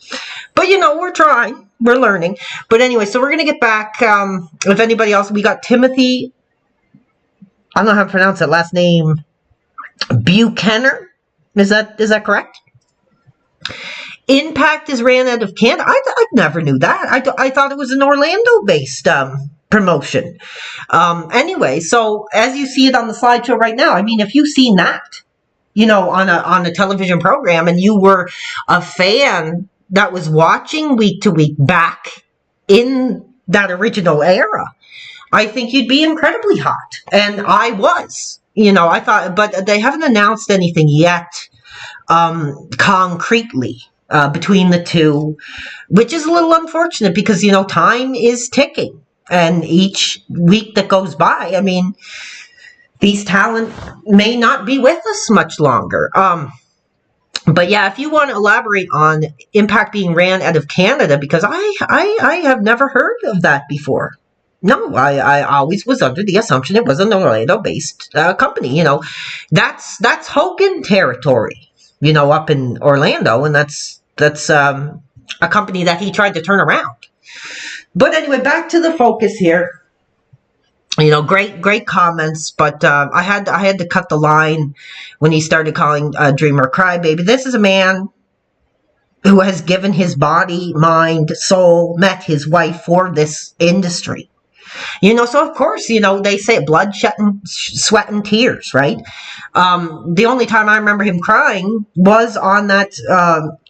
But, we're trying. We're learning. But anyway, so we're going to get back. If anybody else, we got Timothy. I don't know how to pronounce that last name. Buchanan. Is that correct? Impact is ran out of Canada. I never knew that. I thought it was an Orlando-based promotion. Anyway, so as you see it on the slideshow right now, I mean, if you've seen that, on a television program, and you were a fan that was watching week to week back in that original era, I think you'd be incredibly hot. And I was, I thought, but they haven't announced anything yet, concretely. Between the two, which is a little unfortunate because, time is ticking. And each week that goes by, I mean, these talent may not be with us much longer. But yeah, if you want to elaborate on Impact being ran out of Canada, because I have never heard of that before. No, I always was under the assumption it was an Orlando-based company. That's Hogan territory. Up in Orlando, and that's a company that he tried to turn around. But anyway, back to the focus here. Great comments, but I had to cut the line when he started calling Dreamer crybaby. This is a man who has given his body, mind, soul, met his wife for this industry. So of course, they say blood, sweat, and tears, right? The only time I remember him crying was on that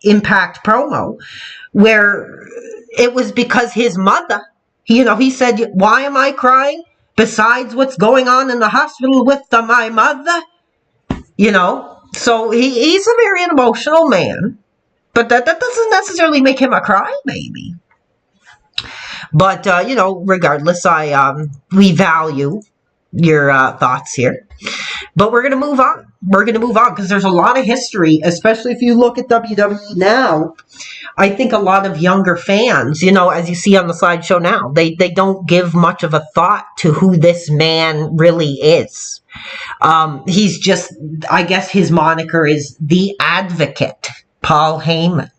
Impact promo, where it was because his mother, he said, "Why am I crying? Besides what's going on in the hospital with my mother?" So he's a very emotional man, but that doesn't necessarily make him a crybaby. But, regardless, we value your thoughts here. But we're going to move on. We're going to move on because there's a lot of history, especially if you look at WWE now. I think a lot of younger fans, as you see on the slideshow now, they don't give much of a thought to who this man really is. He's just, I guess his moniker is the Advocate, Paul Heyman,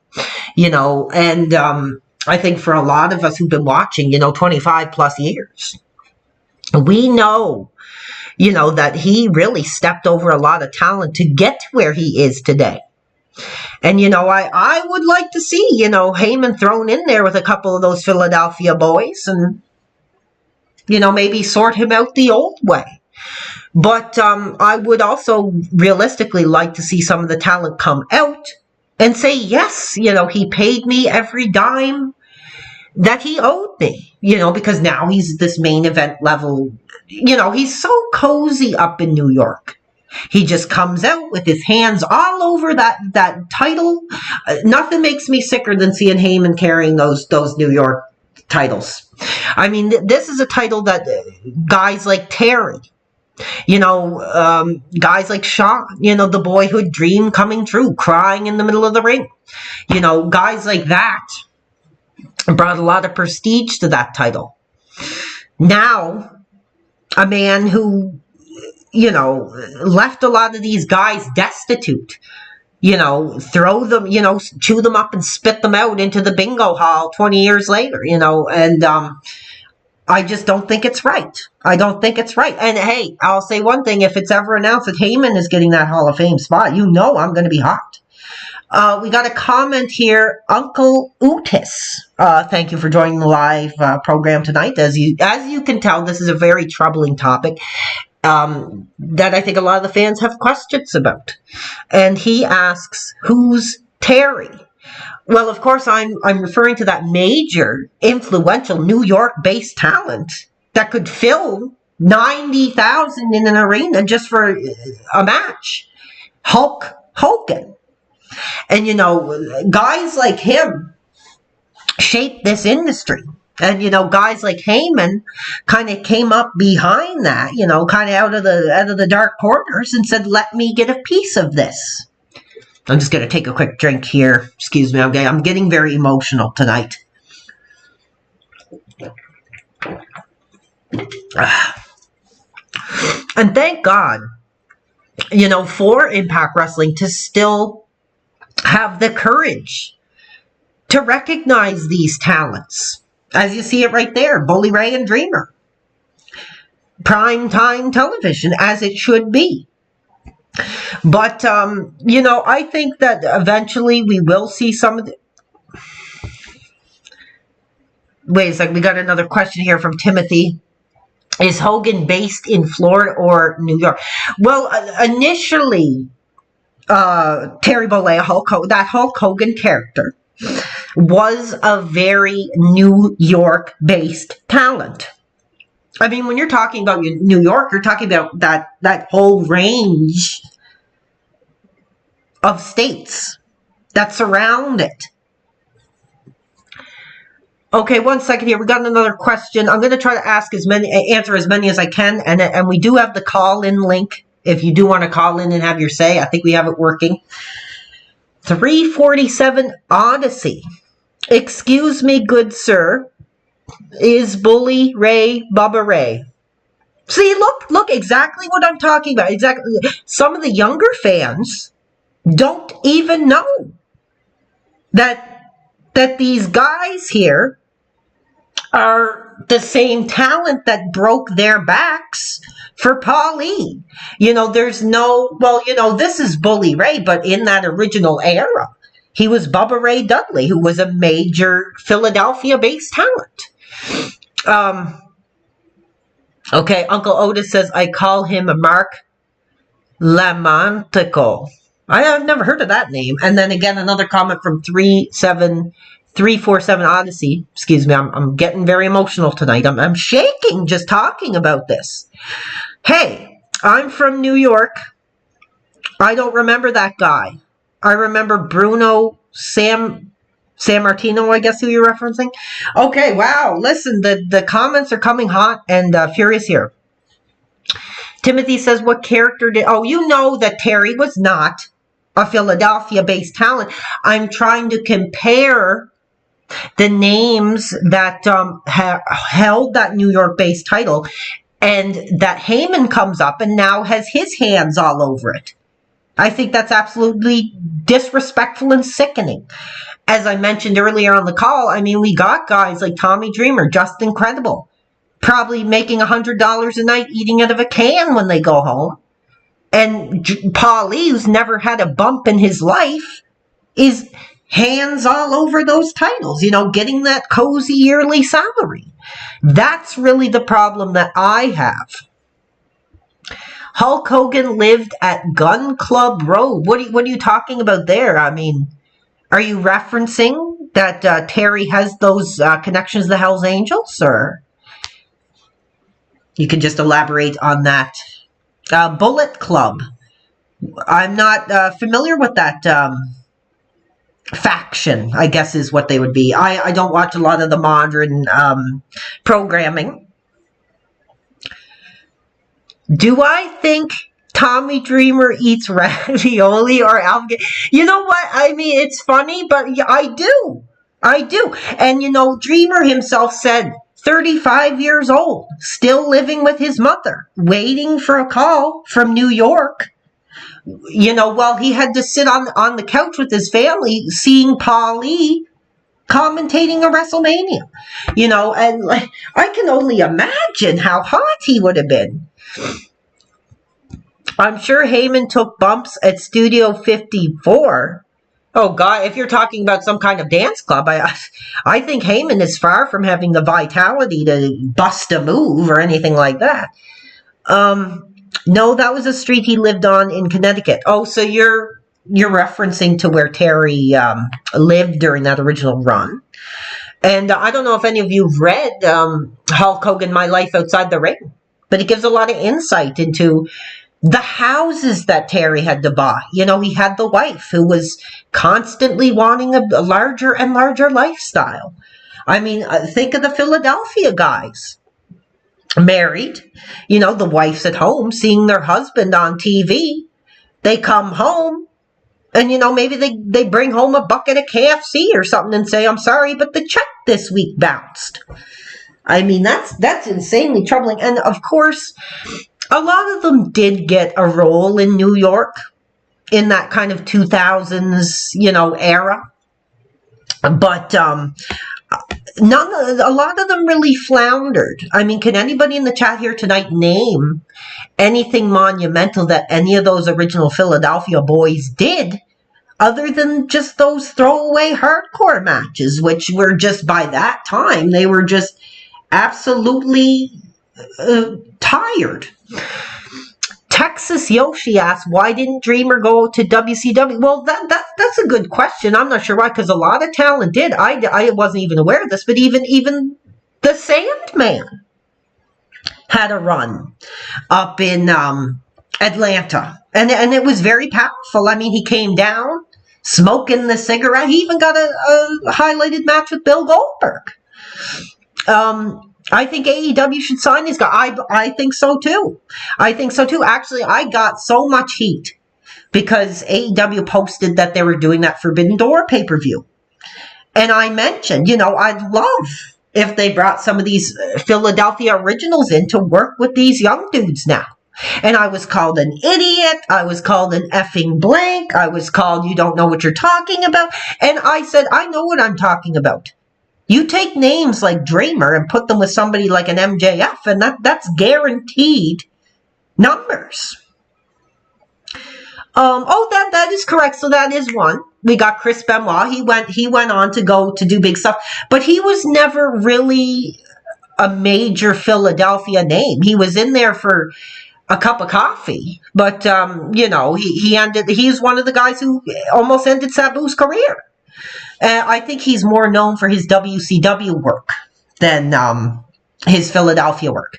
and I think for a lot of us who've been watching, 25 plus years, we know, that he really stepped over a lot of talent to get to where he is today. And, I would like to see, Heyman thrown in there with a couple of those Philadelphia boys and, maybe sort him out the old way. But I would also realistically like to see some of the talent come out and say, yes, he paid me every dime that he owed me, because now he's this main event level, he's so cozy up in New York. He just comes out with his hands all over that title. Nothing makes me sicker than seeing Heyman carrying those New York titles. I mean, this is a title that guys like Terry, guys like Shawn, the boyhood dream coming true, crying in the middle of the ring. Guys like that brought a lot of prestige to that title. Now, a man who, left a lot of these guys destitute, throw them, chew them up and spit them out into the bingo hall 20 years later, and I just don't think it's right. I don't think it's right. And hey, I'll say one thing. If it's ever announced that Heyman is getting that Hall of Fame spot, I'm going to be hot. We got a comment here, Uncle Otis. Thank you for joining the live program tonight. As you can tell, this is a very troubling topic that I think a lot of the fans have questions about. And he asks, "Who's Terry?" Well, of course, I'm referring to that major, influential New York-based talent that could fill 90,000 in an arena just for a match. Hulk Hogan. And, guys like him shaped this industry. And, guys like Heyman kind of came up behind that, kind of out of the dark corners and said, let me get a piece of this. I'm just going to take a quick drink here. Excuse me, I'm getting very emotional tonight. And thank God, for Impact Wrestling to still have the courage to recognize these talents. As you see it right there, Bully Ray and Dreamer. Prime time television, as it should be. But, I think that eventually we will see some of the... Wait a second, we got another question here from Timothy. Is Hogan based in Florida or New York? Well, initially, Terry Bollea, that Hulk Hogan character, was a very New York-based talent. I mean, when you're talking about New York, you're talking about that whole range of states that surround it. Okay, one second here. We got another question. I'm going to try to answer as many as I can, and we do have the call-in link if you do want to call in and have your say. I think we have it working. 347 Odyssey. Excuse me, good sir. is Bully Ray Bubba Ray. See, look, exactly what I'm talking about. Exactly. Some of the younger fans don't even know that these guys here are the same talent that broke their backs for Paulie. There's no, this is Bully Ray, but in that original era, he was Bubba Ray Dudley, who was a major Philadelphia-based talent. Okay, Uncle Otis says, I call him a Mark Lamontico. I have never heard of that name. And then again, another comment from 347 Odyssey. Excuse me, I'm getting very emotional tonight. I'm shaking just talking about this. Hey, I'm from New York. I don't remember that guy. I remember Bruno San Martino, I guess who you're referencing. Okay, wow. Listen, the comments are coming hot and furious here. Timothy says, what character did... Oh, you know that Terry was not a Philadelphia-based talent. I'm trying to compare the names that held that New York-based title, and that Heyman comes up and now has his hands all over it. I think that's absolutely disrespectful and sickening. As I mentioned earlier on the call, I mean, we got guys like Tommy Dreamer, just incredible, probably making $100 a night eating out of a can when they go home. And Paulie, who's never had a bump in his life, is hands all over those titles, getting that cozy yearly salary. That's really the problem that I have. Hulk Hogan lived at Gun Club Road. What are you talking about there? I mean, are you referencing that Terry has those connections to the Hells Angels, or you can just elaborate on that? Bullet Club. I'm not familiar with that faction, I guess is what they would be. I don't watch a lot of the modern programming. Do I think Tommy Dreamer eats ravioli or alligator? You know what? I mean, it's funny, but I do. And, Dreamer himself said 35 years old, still living with his mother, waiting for a call from New York. While he had to sit on the couch with his family, seeing Paulie commentating a WrestleMania. And I can only imagine how hot he would have been. I'm sure Heyman took bumps at Studio 54. Oh, God, if you're talking about some kind of dance club, I think Heyman is far from having the vitality to bust a move or anything like that. No, that was a street he lived on in Connecticut. Oh, so you're referencing to where Terry lived during that original run. And I don't know if any of you have read Hulk Hogan, My Life Outside the Ring, but it gives a lot of insight into the houses that Terry had to buy. He had the wife who was constantly wanting a larger and larger lifestyle. I mean, think of the Philadelphia guys. Married, the wife's at home seeing their husband on TV. They come home and, maybe they bring home a bucket of KFC or something and say, I'm sorry, but the check this week bounced. I mean, that's insanely troubling. And of course, a lot of them did get a role in New York in that kind of 2000s, era. But a lot of them really floundered. I mean, can anybody in the chat here tonight name anything monumental that any of those original Philadelphia boys did other than just those throwaway hardcore matches, which were just, by that time, they were just absolutely tired. Texas Yoshi asks, why didn't Dreamer go to WCW? Well, that's a good question. I'm not sure why, because a lot of talent did. I wasn't even aware of this, but even the Sandman had a run up in Atlanta, and it was very powerful. I mean, he came down smoking the cigarette. He even got a highlighted match with Bill Goldberg. I think AEW should sign these guys. I think so too. Actually, I got so much heat because AEW posted that they were doing that Forbidden Door pay-per-view. And I mentioned, I'd love if they brought some of these Philadelphia originals in to work with these young dudes now. And I was called an idiot. I was called an effing blank. I was called, you don't know what you're talking about. And I said, I know what I'm talking about. You take names like Dreamer and put them with somebody like an MJF, and that's guaranteed numbers. That is correct. So that is one. We got Chris Benoit. He went on to go to do big stuff, but he was never really a major Philadelphia name. He was in there for a cup of coffee, but he's one of the guys who almost ended Sabu's career. I think he's more known for his WCW work than his Philadelphia work.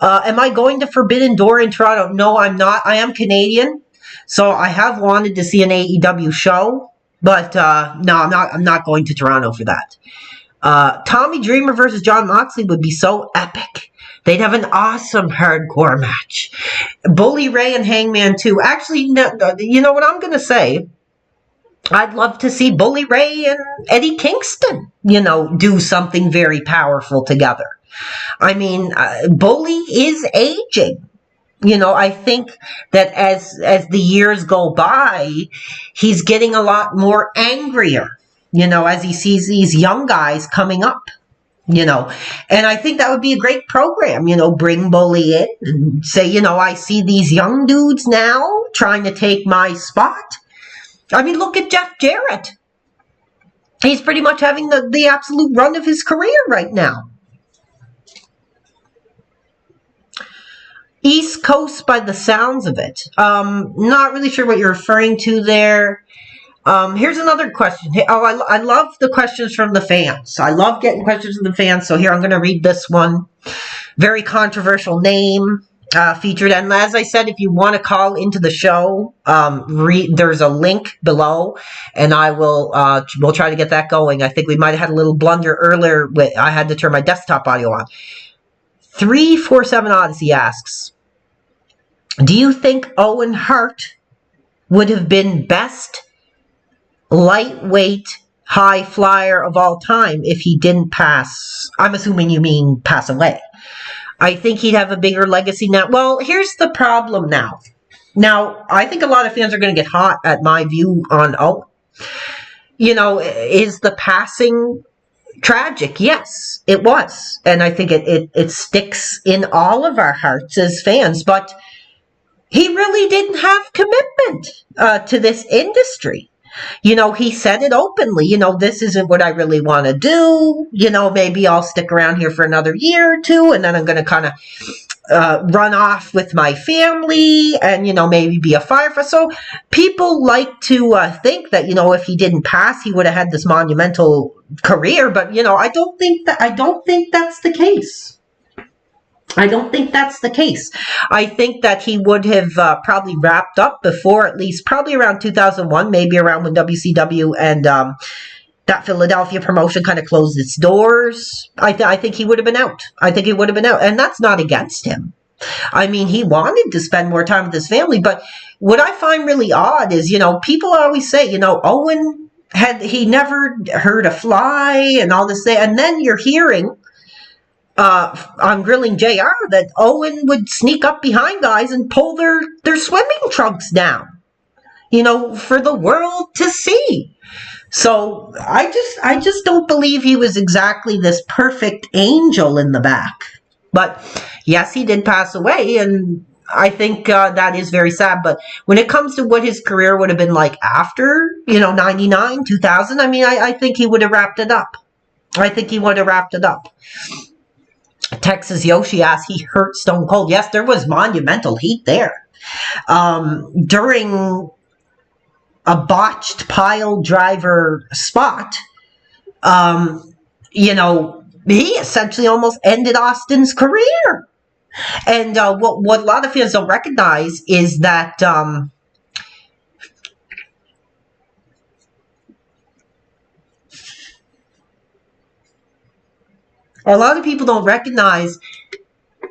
Am I going to Forbidden Door in Toronto? No, I'm not. I am Canadian, so I have wanted to see an AEW show, but no, I'm not going to Toronto for that. Tommy Dreamer versus Jon Moxley would be so epic. They'd have an awesome hardcore match. Bully Ray and Hangman too. Actually, no, you know what I'm going to say? I'd love to see Bully Ray and Eddie Kingston, do something very powerful together. I mean, Bully is aging. I think that as the years go by, he's getting a lot more angrier, as he sees these young guys coming up. And I think that would be a great program, bring Bully in and say, I see these young dudes now trying to take my spot. I mean, look at Jeff Jarrett. He's pretty much having the absolute run of his career right now. East Coast by the sounds of it. Not really sure what you're referring to there. Here's another question. I love the questions from the fans. I love getting questions from the fans. So here, I'm going to read this one. Very controversial name featured. And as I said, if you want to call into the show, there's a link below, and we'll try to get that going. I think we might have had a little blunder earlier. I had to turn my desktop audio on. 347 Odyssey asks, do you think Owen Hart would have been best lightweight high flyer of all time if he didn't pass? I'm assuming you mean pass away. I think he'd have a bigger legacy now. Well, here's the problem now. Now, I think a lot of fans are going to get hot at my view on Owen. Is the passing tragic? Yes, it was. And I think it sticks in all of our hearts as fans. But he really didn't have commitment to this industry. He said it openly, this isn't what I really want to do. Maybe I'll stick around here for another year or two, and then I'm going to kind of run off with my family and, maybe be a firefighter. So people like to think that, if he didn't pass, he would have had this monumental career. But, I don't think that's the case. I don't think that's the case. I think that he would have probably wrapped up before, at least probably around 2001, maybe around when WCW and that Philadelphia promotion kind of closed its doors. I think he would have been out. And that's not against him. I mean, he wanted to spend more time with his family. But what I find really odd is, people always say, Owen he never hurt a fly and all this thing. And then you're hearing on Grilling JR that Owen would sneak up behind guys and pull their swimming trunks down, for the world to see. So I just don't believe he was exactly this perfect angel in the back. But yes, he did pass away, and I think that is very sad. But when it comes to what his career would have been like after, 99, 2000, I mean, I think he would have wrapped it up. Texas Yoshi asked, he hurt Stone Cold. Yes, there was monumental heat there. During a botched pile driver spot, he essentially almost ended Austin's career. And what a lot of fans don't recognize is that a lot of people don't recognize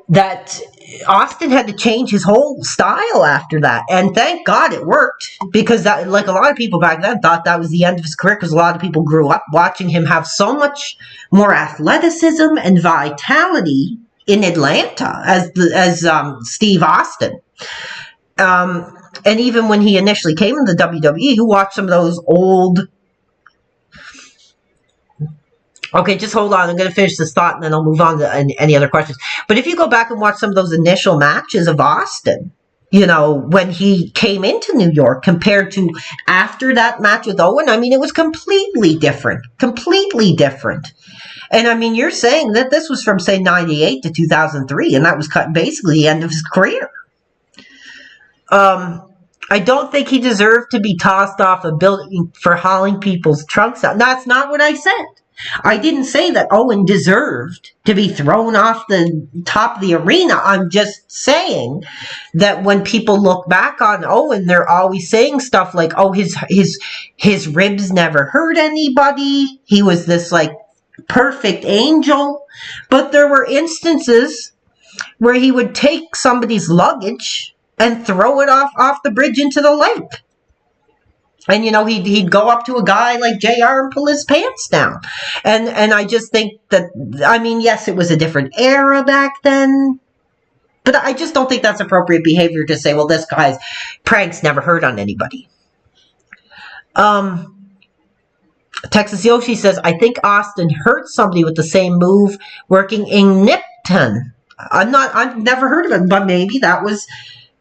that Austin had to change his whole style after that, and thank God it worked, because that, like, a lot of people back then thought that was the end of his career, because a lot of people grew up watching him have so much more athleticism and vitality in Atlanta as Steve Austin. And even when he initially came into WWE, who watched some of those old... Okay, just hold on. I'm going to finish this thought, and then I'll move on to any other questions. But if you go back and watch some of those initial matches of Austin, you know, when he came into New York compared to after that match with Owen, I mean, it was completely different. Completely different. And, I mean, you're saying that this was from, say, 98 to 2003, and that was basically the end of his career. I don't think he deserved to be tossed off a building for hauling people's trunks out. That's not what I said. I didn't say that Owen deserved to be thrown off the top of the arena. I'm just saying that when people look back on Owen, they're always saying stuff like, oh, his ribs never hurt anybody. He was this, like, perfect angel. But there were instances where he would take somebody's luggage and throw it off the bridge into the lake. And, you know, he'd go up to a guy like JR and pull his pants down. And I just think that, I mean, yes, it was a different era back then. But I just don't think that's appropriate behavior to say, well, this guy's pranks never hurt on anybody. Texas Yoshi says, I think Austin hurt somebody with the same move working in Nipton. I've never heard of it, but maybe that was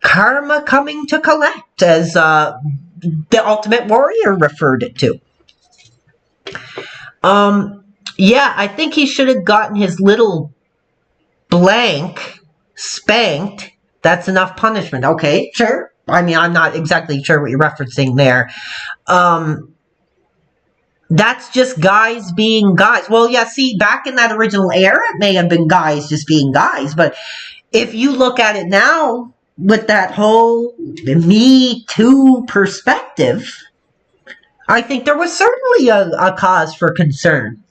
karma coming to collect, as the Ultimate Warrior referred it to. Yeah, I think he should have gotten his little blank spanked. That's enough punishment. Okay, sure. I mean, I'm not exactly sure what you're referencing there. That's just guys being guys. Well, yeah, see, back in that original era, it may have been guys just being guys. But if you look at it now, with that whole Me Too perspective, I think there was certainly a cause for concern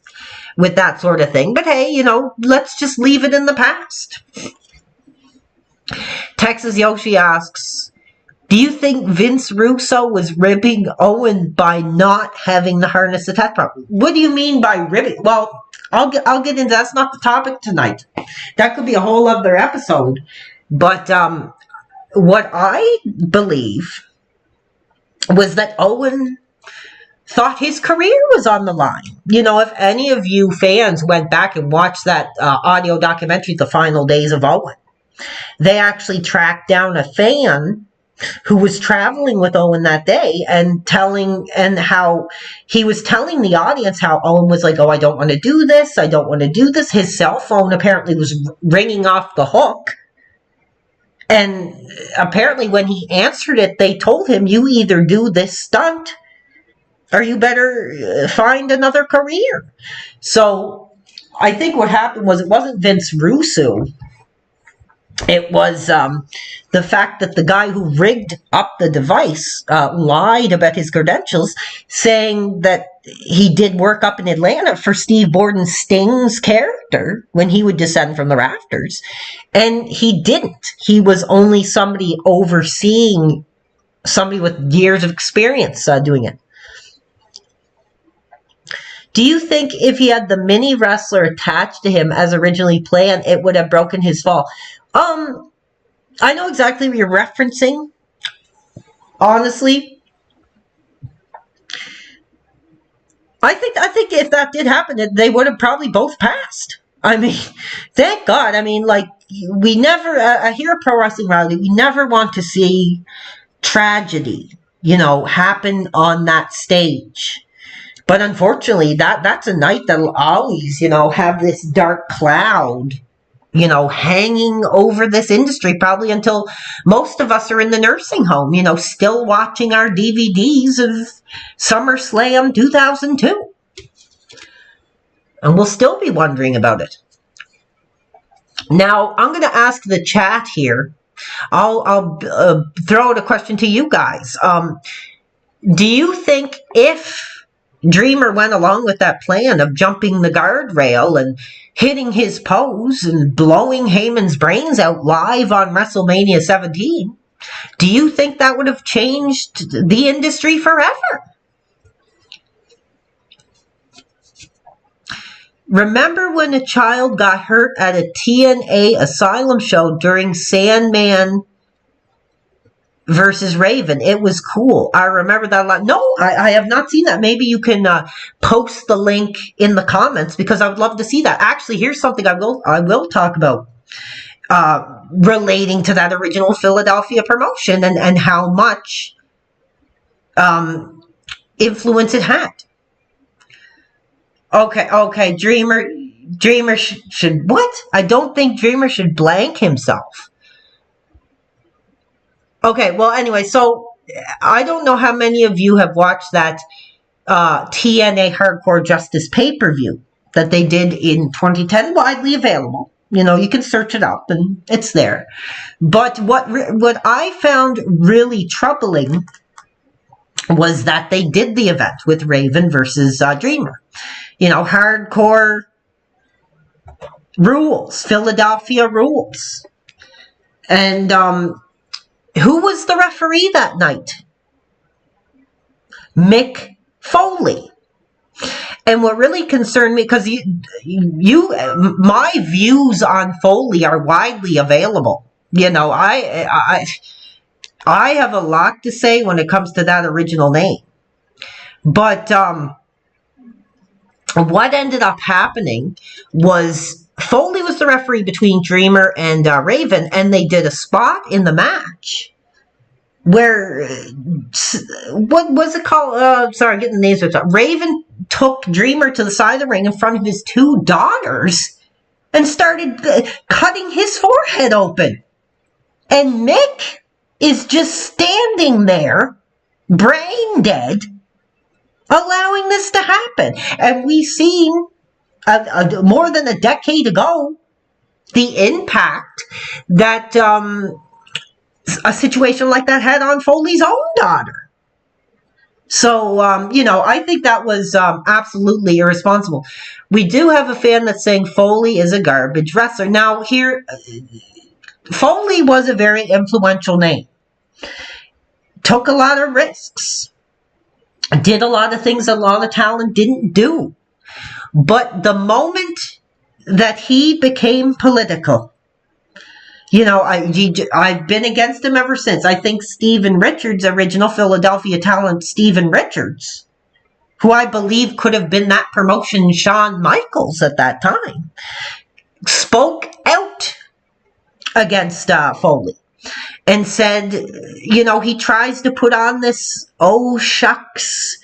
with that sort of thing. But hey, you know, let's just leave it in the past. Texas Yoshi asks, do you think Vince Russo was ribbing Owen by not having the harness attached properly? What do you mean by ribbing? Well, I'll get into that's not the topic tonight. That could be a whole other episode. But what I believe was that Owen thought his career was on the line. You know, if any of you fans went back and watched that audio documentary, The Final Days of Owen, they actually tracked down a fan who was traveling with Owen that day and how he was telling the audience how Owen was like, oh, I don't want to do this. I don't want to do this. His cell phone apparently was ringing off the hook. And apparently when he answered it, they told him, you either do this stunt or you better find another career. So I think what happened was it wasn't Vince Russo. It was the fact that the guy who rigged up the device lied about his credentials, saying that he did work up in Atlanta for Steve Borden Sting's character when he would descend from the rafters. And he didn't. He was only somebody overseeing somebody with years of experience doing it. Do you think if he had the mini wrestler attached to him as originally planned, it would have broken his fall? I know exactly what you're referencing. Honestly, I think if that did happen, they would have probably both passed. I mean, thank God. I mean, like, we never, here at Pro Wrestling Rally, we never want to see tragedy, you know, happen on that stage. But unfortunately, that's a night that'll always, you know, have this dark cloud, you know, hanging over this industry, probably until most of us are in the nursing home, you know, still watching our DVDs of SummerSlam 2002. And we'll still be wondering about it. Now, I'm going to ask the chat here. I'll throw out a question to you guys. Do you think if Dreamer went along with that plan of jumping the guardrail and hitting his pose and blowing Heyman's brains out live on WrestleMania 17, do you think that would have changed the industry forever? Remember when a child got hurt at a TNA Asylum show during Sandman versus Raven? It was cool. I remember that a lot. No, I have not seen that. Maybe you can post the link in the comments, because I would love to see that. Actually, here's something I will talk about relating to that original Philadelphia promotion and how much influence it had. Okay, Dreamer should what? I don't think Dreamer should blank himself. Okay, well, anyway, so I don't know how many of you have watched that TNA Hardcore Justice pay-per-view that they did in 2010, widely available. You know, you can search it up and it's there. But what I found really troubling was that they did the event with Raven versus Dreamer. You know, hardcore rules, Philadelphia rules. And who was the referee that night? Mick Foley. And what really concerned me, because my views on Foley are widely available. You know, I have a lot to say when it comes to that original name. But what ended up happening was Foley was the referee between Dreamer and Raven, and they did a spot in the match where, what was it called? Sorry, I'm getting the names mixed up. Raven took Dreamer to the side of the ring in front of his two daughters and started cutting his forehead open. And Mick is just standing there, brain dead, allowing this to happen. And we've seen more than a decade ago the impact that a situation like that had on Foley's own daughter. So, you know, I think that was absolutely irresponsible. We do have a fan that's saying Foley is a garbage wrestler. Now, here, Foley was a very influential name. Took a lot of risks. Did a lot of things a lot of talent didn't do. But the moment that he became political, you know, I've been against him ever since. I think Steven Richards, original Philadelphia talent Steven Richards, who I believe could have been that promotion Shawn Michaels at that time, spoke out against Foley and said, you know, he tries to put on this oh shucks,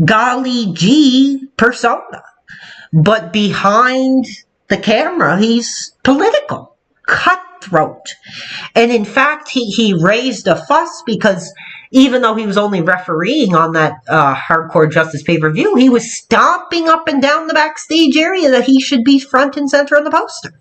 golly gee persona. But behind the camera, he's political, cutthroat. And in fact, he raised a fuss because even though he was only refereeing on that Hardcore Justice pay-per-view, he was stomping up and down the backstage area that he should be front and center on the poster.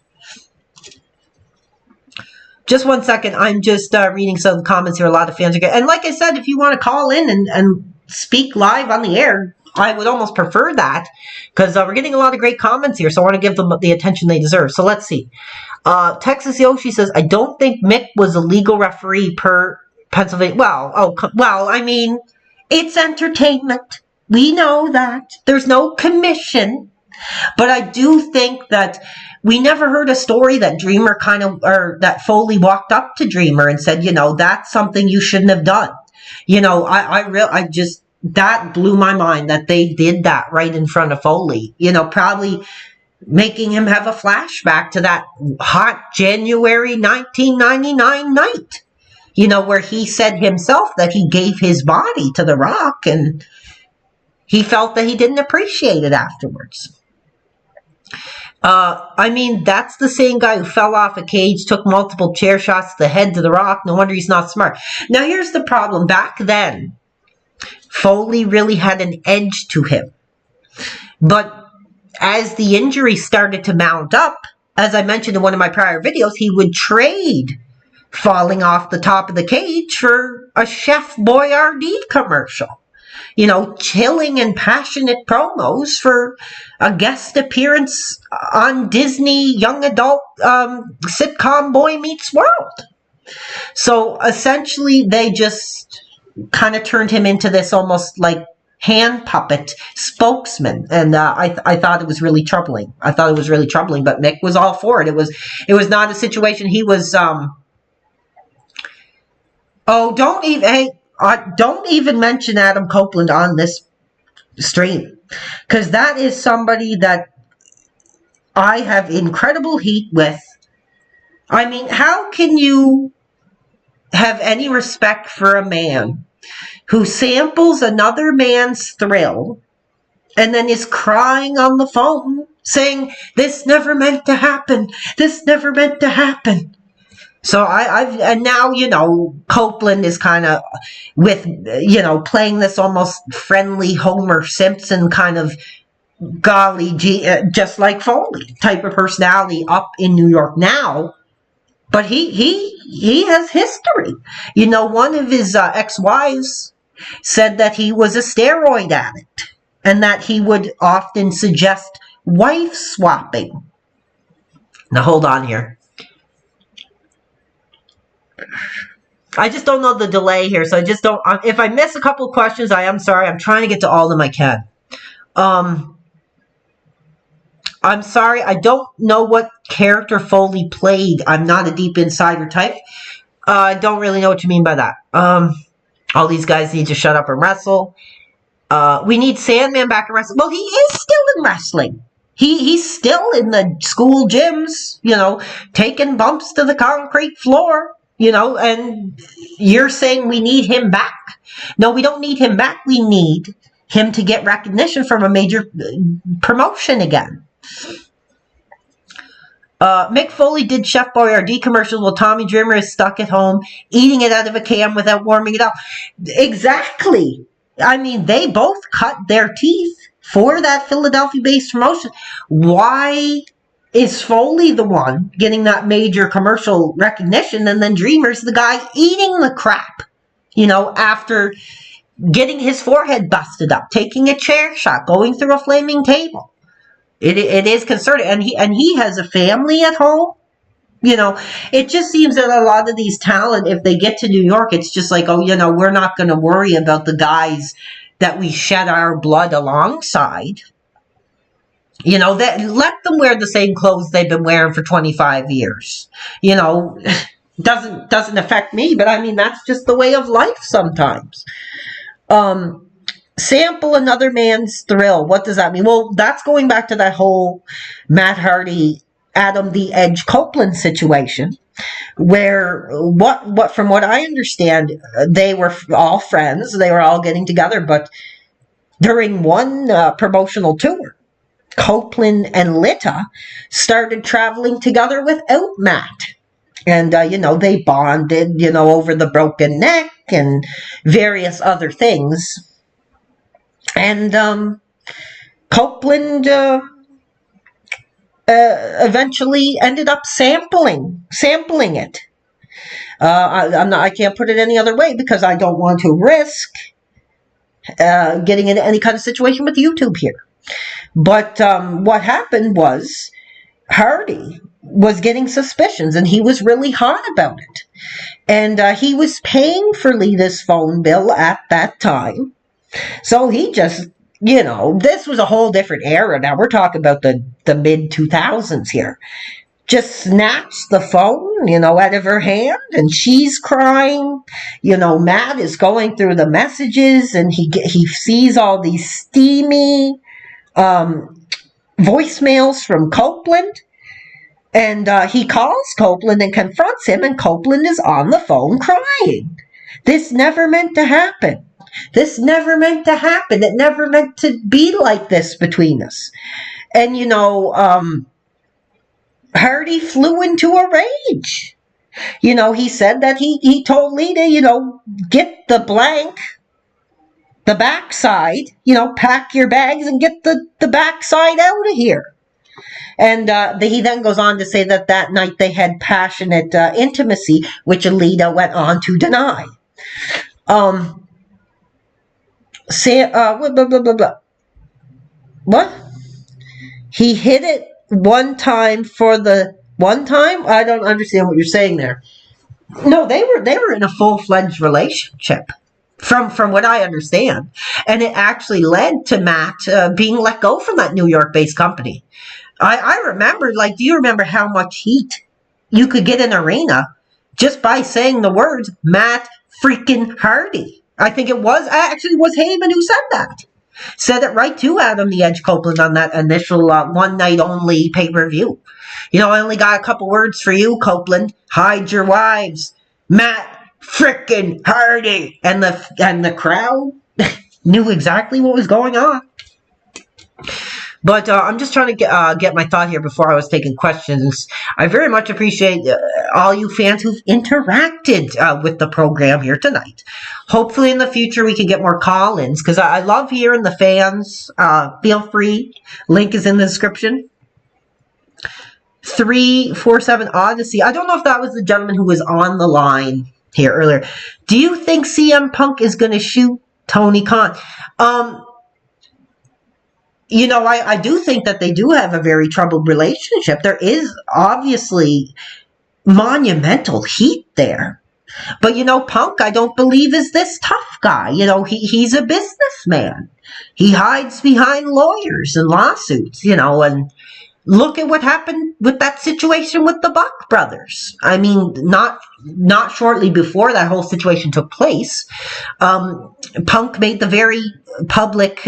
Just one second. I'm just reading some of the comments here. A lot of fans are getting. And like I said, if you want to call in and speak live on the air, I would almost prefer that, because we're getting a lot of great comments here, so I want to give them the attention they deserve. So let's see. Texas Yoshi says, I don't think Mick was a legal referee per Pennsylvania. Well, I mean, it's entertainment. We know that. There's no commission. But I do think that we never heard a story that Dreamer or that Foley walked up to Dreamer and said, you know, that's something you shouldn't have done. You know, that blew my mind that they did that right in front of Foley. You know, probably making him have a flashback to that hot January 1999 night. You know, where he said himself that he gave his body to The Rock and he felt that he didn't appreciate it afterwards. I mean, that's the same guy who fell off a cage, took multiple chair shots to the head to The Rock. No wonder he's not smart. Now, here's the problem. Back then, Foley really had an edge to him. But as the injury started to mount up, as I mentioned in one of my prior videos, he would trade falling off the top of the cage for a Chef Boyardee commercial. chilling and passionate promos for a guest appearance on Disney young adult sitcom Boy Meets World. So essentially, they just kind of turned him into this almost like hand puppet spokesman, and I thought it was really troubling. I thought it was really troubling, but Mick was all for it. It was not a situation. He was don't even mention Adam Copeland on this stream, because that is somebody that I have incredible heat with. I mean, how can you have any respect for a man who samples another man's thrill and then is crying on the phone saying, "This never meant to happen. This never meant to happen." So and now, Copeland is kind of with, playing this almost friendly Homer Simpson kind of golly gee, just like Foley type of personality up in New York now. But he has history. One of his ex-wives said that he was a steroid addict and that he would often suggest wife swapping. Now hold on here. I just don't know the delay here, so I just don't. If I miss a couple of questions, I am sorry. I'm trying to get to all of them I can. I'm sorry. I don't know what character Foley played. I'm not a deep insider type. I don't really know what you mean by that. All these guys need to shut up and wrestle. We need Sandman back in wrestling. Well, he is still in wrestling. He's still in the school gyms, taking bumps to the concrete floor. And you're saying we need him back. No, we don't need him back. We need him to get recognition from a major promotion again. Mick Foley did Chef Boyardee commercials while Tommy Dreamer is stuck at home eating it out of a can without warming it up. Exactly. I mean, they both cut their teeth for that Philadelphia-based promotion. Why is Foley the one getting that major commercial recognition, and then Dreamer's the guy eating the crap, after getting his forehead busted up, taking a chair shot, going through a flaming table? It is concerning, and he has a family at home. It just seems that a lot of these talent, if they get to New York, it's just like, we're not going to worry about the guys that we shed our blood alongside. That let them wear the same clothes they've been wearing for 25 years. Doesn't affect me, but I mean, that's just the way of life sometimes. Sample another man's thrill. What does that mean? Well, that's going back to that whole Matt Hardy, Adam the Edge Copeland situation, where from what I understand, they were all friends. They were all getting together, but during one promotional tour, Copeland and Lita started traveling together without Matt. And, they bonded, over the broken neck and various other things. And Copeland eventually ended up sampling it. I can't put it any other way because I don't want to risk getting into any kind of situation with YouTube here. But what happened was Hardy was getting suspicions, and he was really hot about it. And he was paying for Lita's phone bill at that time. So he just, this was a whole different era. Now we're talking about the mid-2000s here. Just snatched the phone, out of her hand, and she's crying. Matt is going through the messages, and he sees all these steamy voicemails from Copeland, and he calls Copeland and confronts him, and Copeland is on the phone crying. This never meant to happen. This never meant to happen. It never meant to be like this between us. And Hardy flew into a rage. He said that he told Lita, get the backside, pack your bags and get the backside out of here. And he then goes on to say that night they had passionate intimacy, which Lita went on to deny. Blah, blah, blah, blah. What? He hit it one time for the one time? I don't understand what you're saying there. No, they were in a full-fledged relationship. From what I understand, and it actually led to Matt being let go from that New York-based company. I remember, like, do you remember how much heat you could get in arena just by saying the words Matt freaking Hardy? I think it was actually was Heyman who said that. Said it right to Adam the Edge Copeland on that initial one night only pay-per-view. I only got a couple words for you, Copeland. Hide your wives. Matt frickin' Hardy. And the crowd knew exactly what was going on. But I'm just trying to get my thought here before I was taking questions. I very much appreciate all you fans who've interacted with the program here tonight. Hopefully in the future we can get more call-ins, because I love hearing the fans. Feel free. Link is in the description. 347 Odyssey. I don't know if that was the gentleman who was on the line here earlier. Do you think CM Punk is going to shoot Tony Khan? I do think that they do have a very troubled relationship. There is obviously monumental heat there. But, Punk, I don't believe, is this tough guy. He's a businessman. He hides behind lawyers and lawsuits, and look at what happened with that situation with the Buck brothers. I mean, not shortly before that whole situation took place, Punk made the very public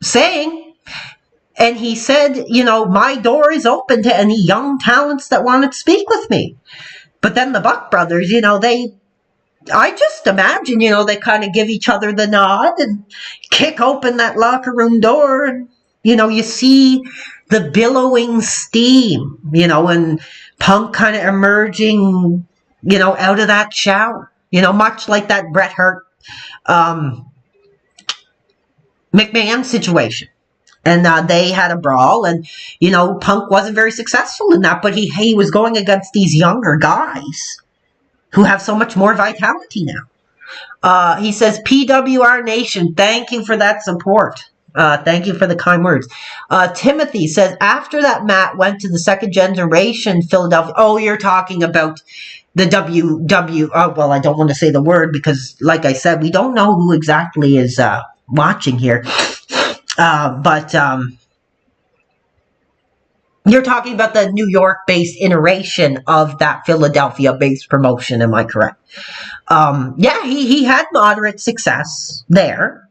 saying, and he said, my door is open to any young talents that want to speak with me. But then the Buck brothers, I just imagine, they kind of give each other the nod and kick open that locker room door, and, you see the billowing steam, and Punk kind of emerging, out of that shower, much like that Bret Hart McMahon situation. And they had a brawl, and, Punk wasn't very successful in that, but he was going against these younger guys who have so much more vitality now. He says, PWR Nation, thank you for that support. Thank you for the kind words. Timothy says, after that Matt went to the second generation Philadelphia. Oh, you're talking about the WW. Oh, well, I don't want to say the word because, like I said, we don't know who exactly is watching here. But you're talking about the New York-based iteration of that Philadelphia-based promotion. Am I correct? Yeah, he had moderate success there.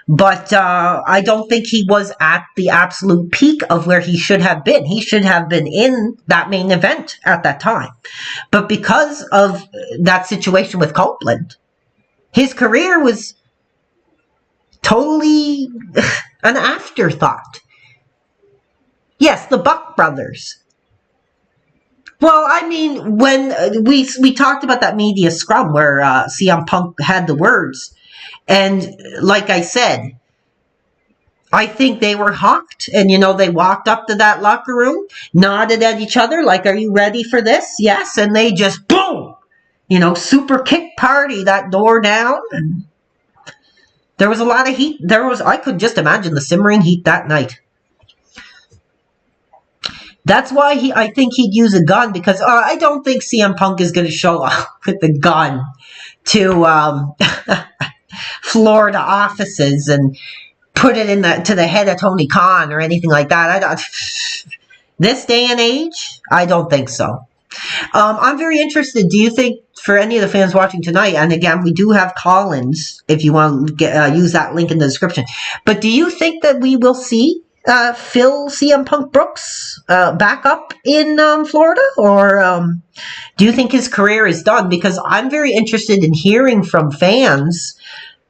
But I don't think he was at the absolute peak of where he should have been. He should have been in that main event at that time. But because of that situation with Copeland, his career was totally an afterthought. Yes, the Buck brothers. Well, I mean, when we talked about that media scrum where CM Punk had the words, and like I said, I think they were hawked, and they walked up to that locker room, nodded at each other like, "Are you ready for this?" Yes, and they just boom, super kick party that door down, and there was a lot of heat. I could just imagine the simmering heat that night. That's why I think he'd use a gun, because I don't think CM Punk is going to show up with the gun to Florida offices and put it to the head of Tony Khan or anything like that. This day and age, I don't think so. I'm very interested. Do you think, for any of the fans watching tonight, and again, we do have call-ins if you want to use that link in the description, but do you think that we will see Phil CM Punk Brooks back up in Florida, or do you think his career is done? Because I'm very interested in hearing from fans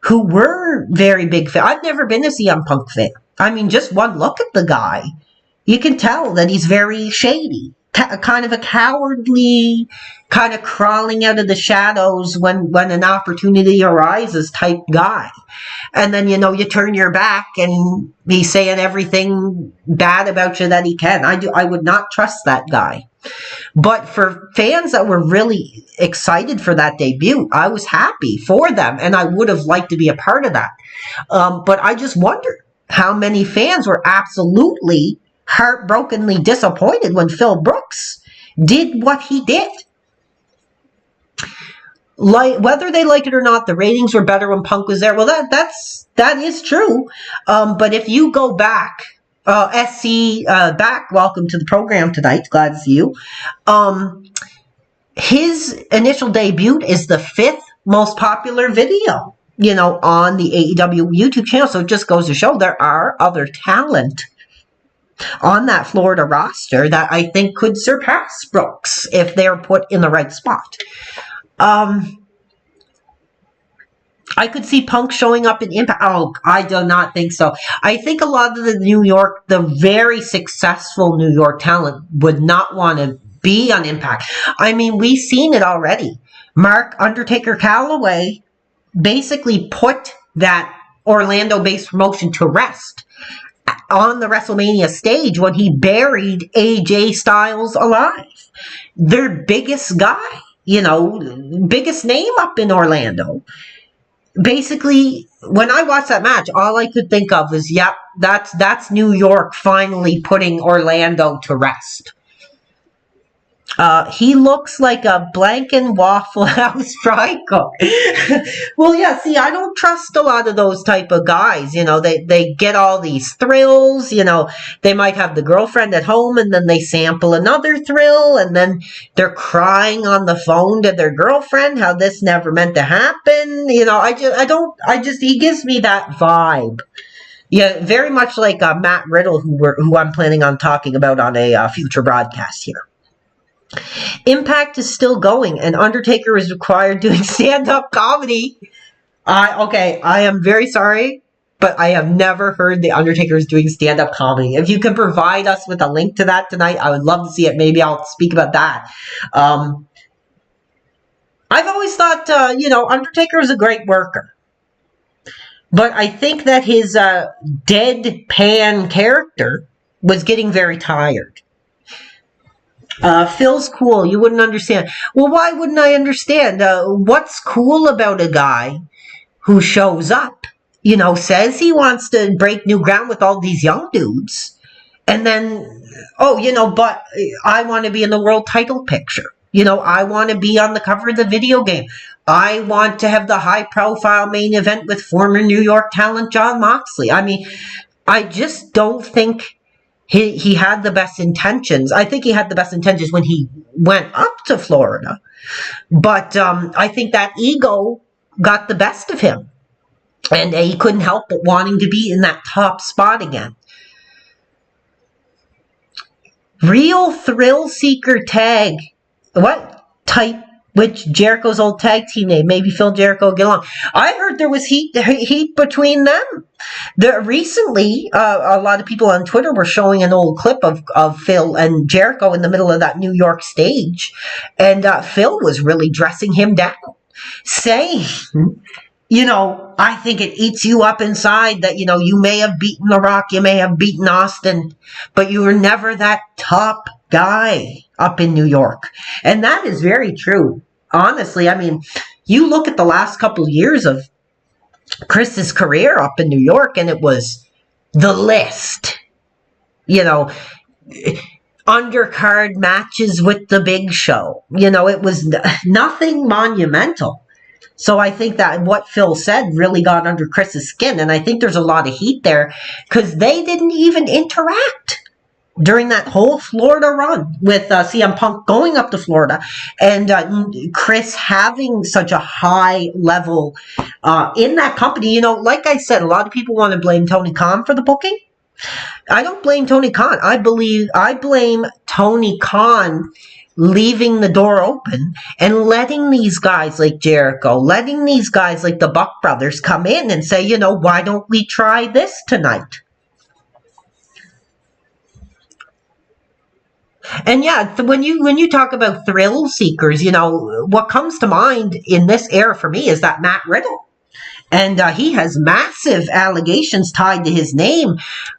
who were very big fans. I've never been a CM Punk fan. I mean, just one look at the guy, you can tell that he's very shady. kind of a cowardly, kind of crawling out of the shadows when an opportunity arises type guy. And then, you turn your back and he's saying everything bad about you that he can. I would not trust that guy. But for fans that were really excited for that debut, I was happy for them, and I would have liked to be a part of that. But I just wonder how many fans were absolutely heartbrokenly disappointed when Phil Brooks did what he did. Like, whether they like it or not, the ratings were better when Punk was there. Well, that is true. But if you go back, SC back, welcome to the program tonight. Glad to see you. His initial debut is the 5th most popular video, on the AEW YouTube channel. So it just goes to show there are other talent on that Florida roster that I think could surpass Brooks if they're put in the right spot. I could see Punk showing up in Impact. Oh, I do not think so. I think a lot of the very successful New York talent would not want to be on Impact. I mean, we've seen it already. Mark Undertaker Calloway basically put that Orlando-based promotion to rest on the WrestleMania stage when he buried AJ Styles alive. Their biggest guy, biggest name up in Orlando. Basically, when I watched that match, all I could think of was, yep, that's New York finally putting Orlando to rest. He looks like a blank-and Waffle House fry cook. Well, yeah, see, I don't trust a lot of those type of guys. They get all these thrills. They might have the girlfriend at home and then they sample another thrill and then they're crying on the phone to their girlfriend how this never meant to happen. He gives me that vibe. Yeah, very much like Matt Riddle, who I'm planning on talking about on a future broadcast here. Impact is still going, and Undertaker is required doing stand-up comedy. I am very sorry, but I have never heard the Undertaker is doing stand-up comedy. If you can provide us with a link to that tonight, I would love to see it. Maybe I'll speak about that. I've always thought, Undertaker is a great worker. But I think that his deadpan character was getting very tired. Phil's cool. You wouldn't understand. Well, why wouldn't I understand? What's cool about a guy who shows up, says he wants to break new ground with all these young dudes, and then, but I want to be in the world title picture. I want to be on the cover of the video game. I want to have the high-profile main event with former New York talent Jon Moxley. I mean, I just don't think he had the best intentions. I think he had the best intentions when he went up to Florida. But I think that ego got the best of him. And he couldn't help but wanting to be in that top spot again. Real Thrill Seeker tag. What type? Which Jericho's old tag team name? Maybe Phil Jericho get along. I heard there was heat between them. Recently, a lot of people on Twitter were showing an old clip of Phil and Jericho in the middle of that New York stage. And Phil was really dressing him down, saying, I think it eats you up inside that, you may have beaten The Rock, you may have beaten Austin, but you were never that top guy up in New York. And that is very true. Honestly, I mean, you look at the last couple of years of Chris's career up in New York, and it was the list. Undercard matches with the Big Show. It was nothing monumental. So I think that what Phil said really got under Chris's skin, and I think there's a lot of heat there because they didn't even interact during that whole Florida run with CM Punk going up to Florida and Chris having such a high level in that company. Like I said, a lot of people want to blame Tony Khan for the booking. I don't blame Tony Khan. I blame Tony Khan leaving the door open and letting these guys like Jericho, letting these guys like the Buck Brothers come in and say, why don't we try this tonight? And yeah, when you talk about thrill seekers, what comes to mind in this era for me is that Matt Riddle. And he has massive allegations tied to his name.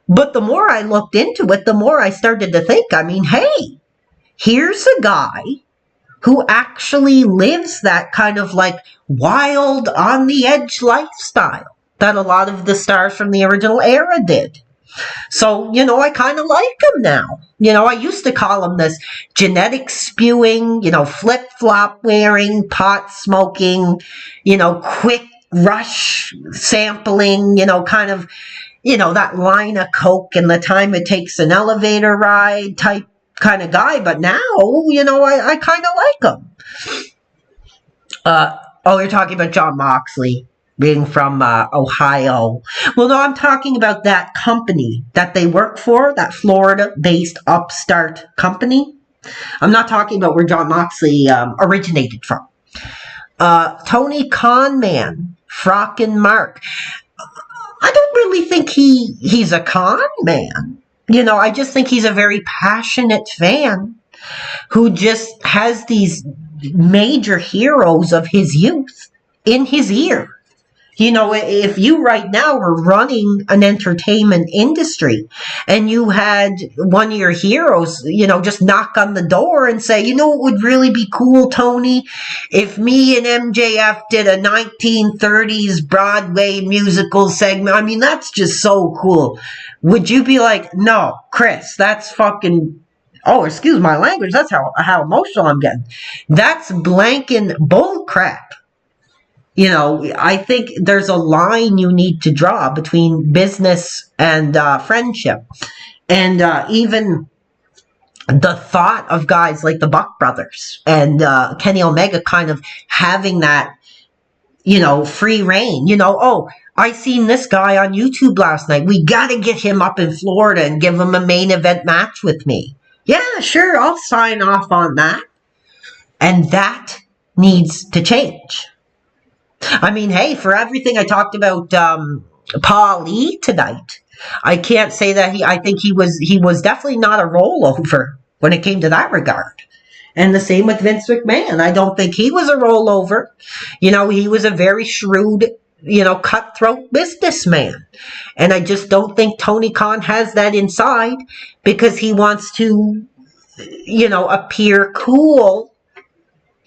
But the more I looked into it, the more I started to think, I mean, hey, here's a guy who actually lives that kind of like wild, on the edge lifestyle that a lot of the stars from the original era did. So, I kind of like him now. I used to call him this genetic spewing, flip flop wearing, pot smoking, quick rush sampling, kind of, that line of coke and the time it takes an elevator ride type kind of guy. But now, I kind of like him. You're talking about John Moxley being from Ohio. Well, no, I'm talking about that company that they work for, that Florida-based upstart company. I'm not talking about where John Moxley originated from. Tony Conman, Frockin' Mark. I don't really think he's a con man. I just think he's a very passionate fan who just has these major heroes of his youth in his ear. If you right now were running an entertainment industry and you had one of your heroes, just knock on the door and say, it would really be cool, Tony, if me and MJF did a 1930s Broadway musical segment. I mean, that's just so cool. Would you be like, no, Chris, that's fucking... Oh, excuse my language. That's how emotional I'm getting. That's blanking bull crap. I think there's a line you need to draw between business and friendship. And even the thought of guys like the Buck Brothers and Kenny Omega kind of having that, free reign. I seen this guy on YouTube last night. We got to get him up in Florida and give him a main event match with me. Yeah, sure, I'll sign off on that. And that needs to change. I mean, hey, for everything I talked about Paul E tonight, I can't say that I think he was definitely not a rollover when it came to that regard. And the same with Vince McMahon. I don't think he was a rollover. He was a very shrewd, cutthroat businessman. And I just don't think Tony Khan has that inside because he wants to, appear cool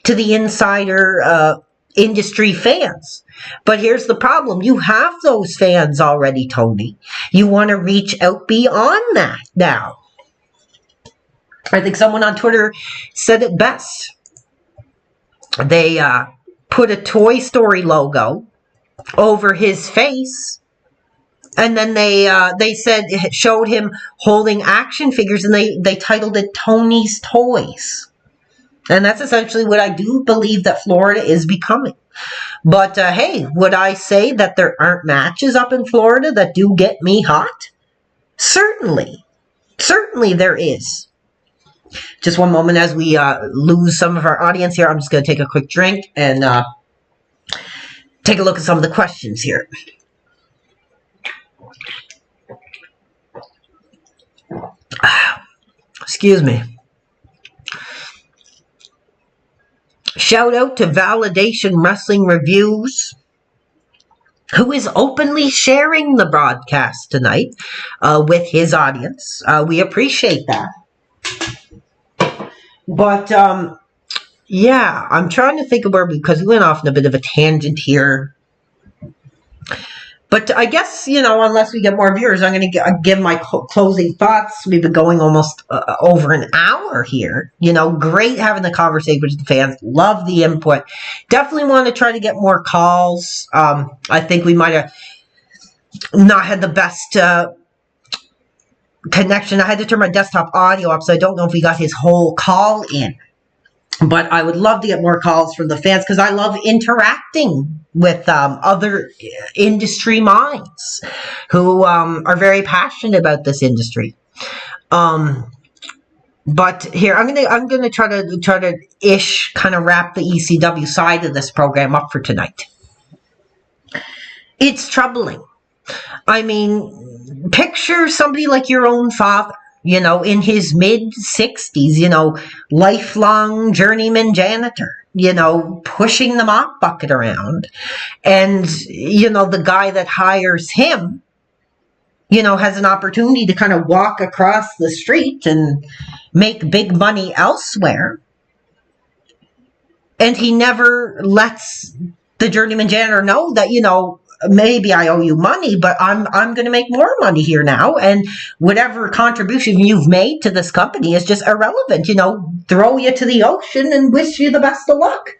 to the insider industry fans. But here's the problem. You have those fans already, Tony. You want to reach out beyond that now. I think someone on Twitter said it best. They put a Toy Story logo over his face, and then they showed him holding action figures, and they titled it Tony's Toys. And that's essentially what I do believe that Florida is becoming. But hey, would I say that there aren't matches up in Florida that do get me hot? Certainly there is. Just one moment as we lose some of our audience here. I'm just going to take a quick drink and take a look at some of the questions here. Excuse me. Shout out to Validation Wrestling Reviews, who is openly sharing the broadcast tonight with his audience. We appreciate that. But, yeah, I'm trying to think of where, because we went off on a bit of a tangent here. But I guess, unless we get more viewers, I'm going to give my closing thoughts. We've been going almost over an hour here. Great having the conversation with the fans. Love the input. Definitely want to try to get more calls. I think we might have not had the best connection. I had to turn my desktop audio up, so I don't know if we got his whole call in. But I would love to get more calls from the fans because I love interacting with other industry minds who are very passionate about this industry. But here I'm gonna try to kind of wrap the ECW side of this program up for tonight. It's troubling. I mean, picture somebody like your own father in his mid 60s, lifelong journeyman janitor, pushing the mop bucket around. And, the guy that hires him, has an opportunity to kind of walk across the street and make big money elsewhere. And he never lets the journeyman janitor know that, maybe I owe you money, but I'm going to make more money here now. And whatever contribution you've made to this company is just irrelevant, throw you to the ocean and wish you the best of luck.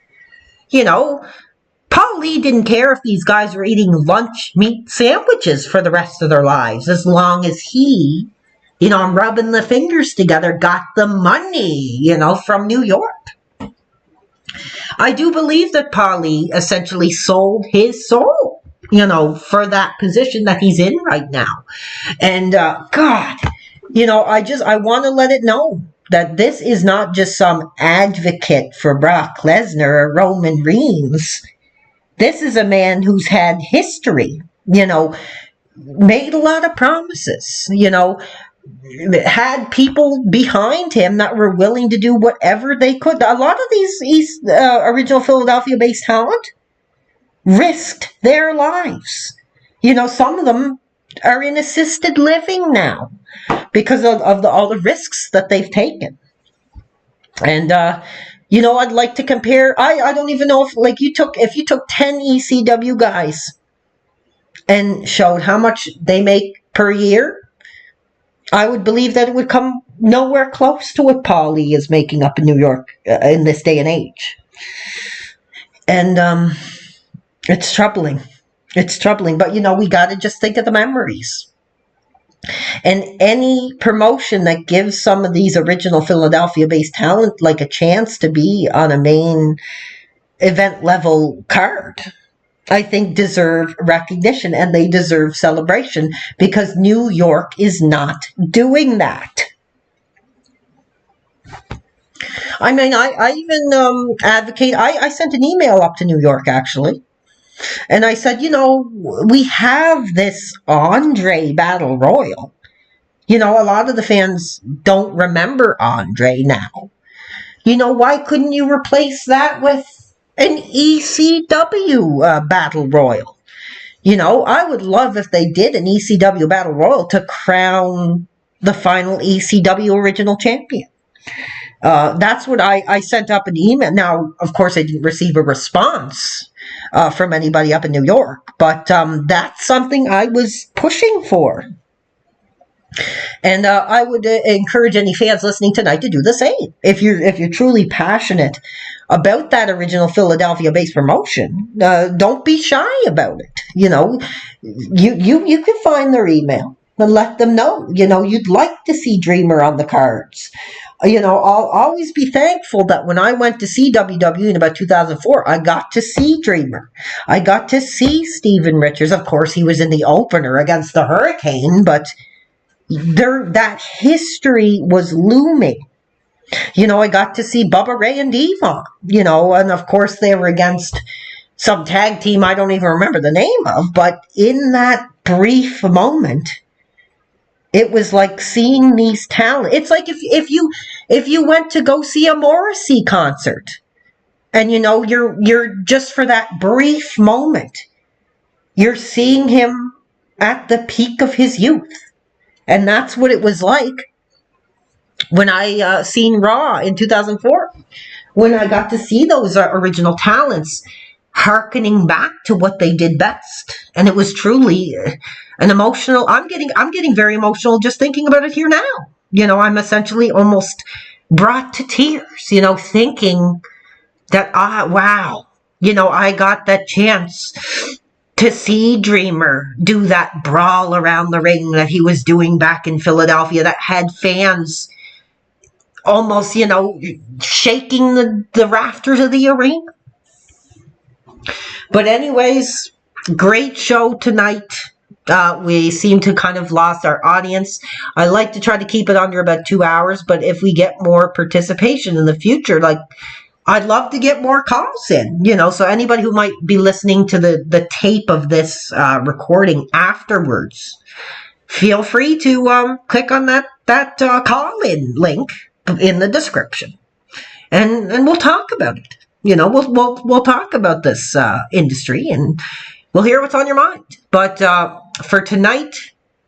Paul Lee didn't care if these guys were eating lunch meat sandwiches for the rest of their lives, as long as he, I'm rubbing the fingers together, got the money, from New York. I do believe that Paul Lee essentially sold his soul, for that position that he's in right now. And, God, I want to let it know that this is not just some advocate for Brock Lesnar or Roman Reigns. This is a man who's had history, made a lot of promises, had people behind him that were willing to do whatever they could. A lot of these original Philadelphia-based talent risked their lives. Some of them are in assisted living now because of all the risks that they've taken. And, I'd like to compare. I don't even know if you took 10 ECW guys and showed how much they make per year, I would believe that it would come nowhere close to what Paul Lee is making up in New York in this day and age. And it's troubling. It's troubling. But, we got to just think of the memories. And any promotion that gives some of these original Philadelphia-based talent like a chance to be on a main event level card, I think deserve recognition and they deserve celebration, because New York is not doing that. I mean, I even advocate, I sent an email up to New York actually. And I said, we have this Andre Battle Royal. A lot of the fans don't remember Andre now. Why couldn't you replace that with an ECW Battle Royal? I would love if they did an ECW Battle Royal to crown the final ECW original champion. That's what I sent up an email. Now, of course, I didn't receive a response from anybody up in New York, but that's something I was pushing for. And I would encourage any fans listening tonight to do the same. If you're truly passionate about that original Philadelphia-based promotion, don't be shy about it. You can find their email and let them know. You'd like to see Dreamer on the cards. I'll always be thankful that when I went to see WWE in about 2004, I got to see Dreamer. I got to see Steven Richards. Of course, he was in the opener against the Hurricane, but that history was looming. I got to see Bubba Ray and Devon, and of course they were against some tag team I don't even remember the name of, but in that brief moment, it was like seeing these talent. It's like if you went to go see a Morrissey concert, and you're just for that brief moment, you're seeing him at the peak of his youth, and that's what it was like when I seen Raw in 2004, when I got to see those original talents hearkening back to what they did best, and it was truly an emotional. I'm getting very emotional just thinking about it here now. I'm essentially almost brought to tears. Thinking that wow, I got that chance to see Dreamer do that brawl around the ring that he was doing back in Philadelphia, that had fans almost, shaking the rafters of the arena. But anyways, great show tonight. We seem to kind of lost our audience. I like to try to keep it under about 2 hours, but if we get more participation in the future, I'd love to get more calls in, so anybody who might be listening to the tape of this recording afterwards, feel free to click on that call-in link in the description, and we'll talk about it. We'll talk about this industry, and we'll hear what's on your mind. But for tonight,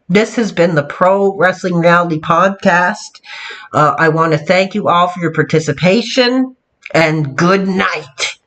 this has been the Pro Wrestling Reality Podcast. I want to thank you all for your participation, and good night.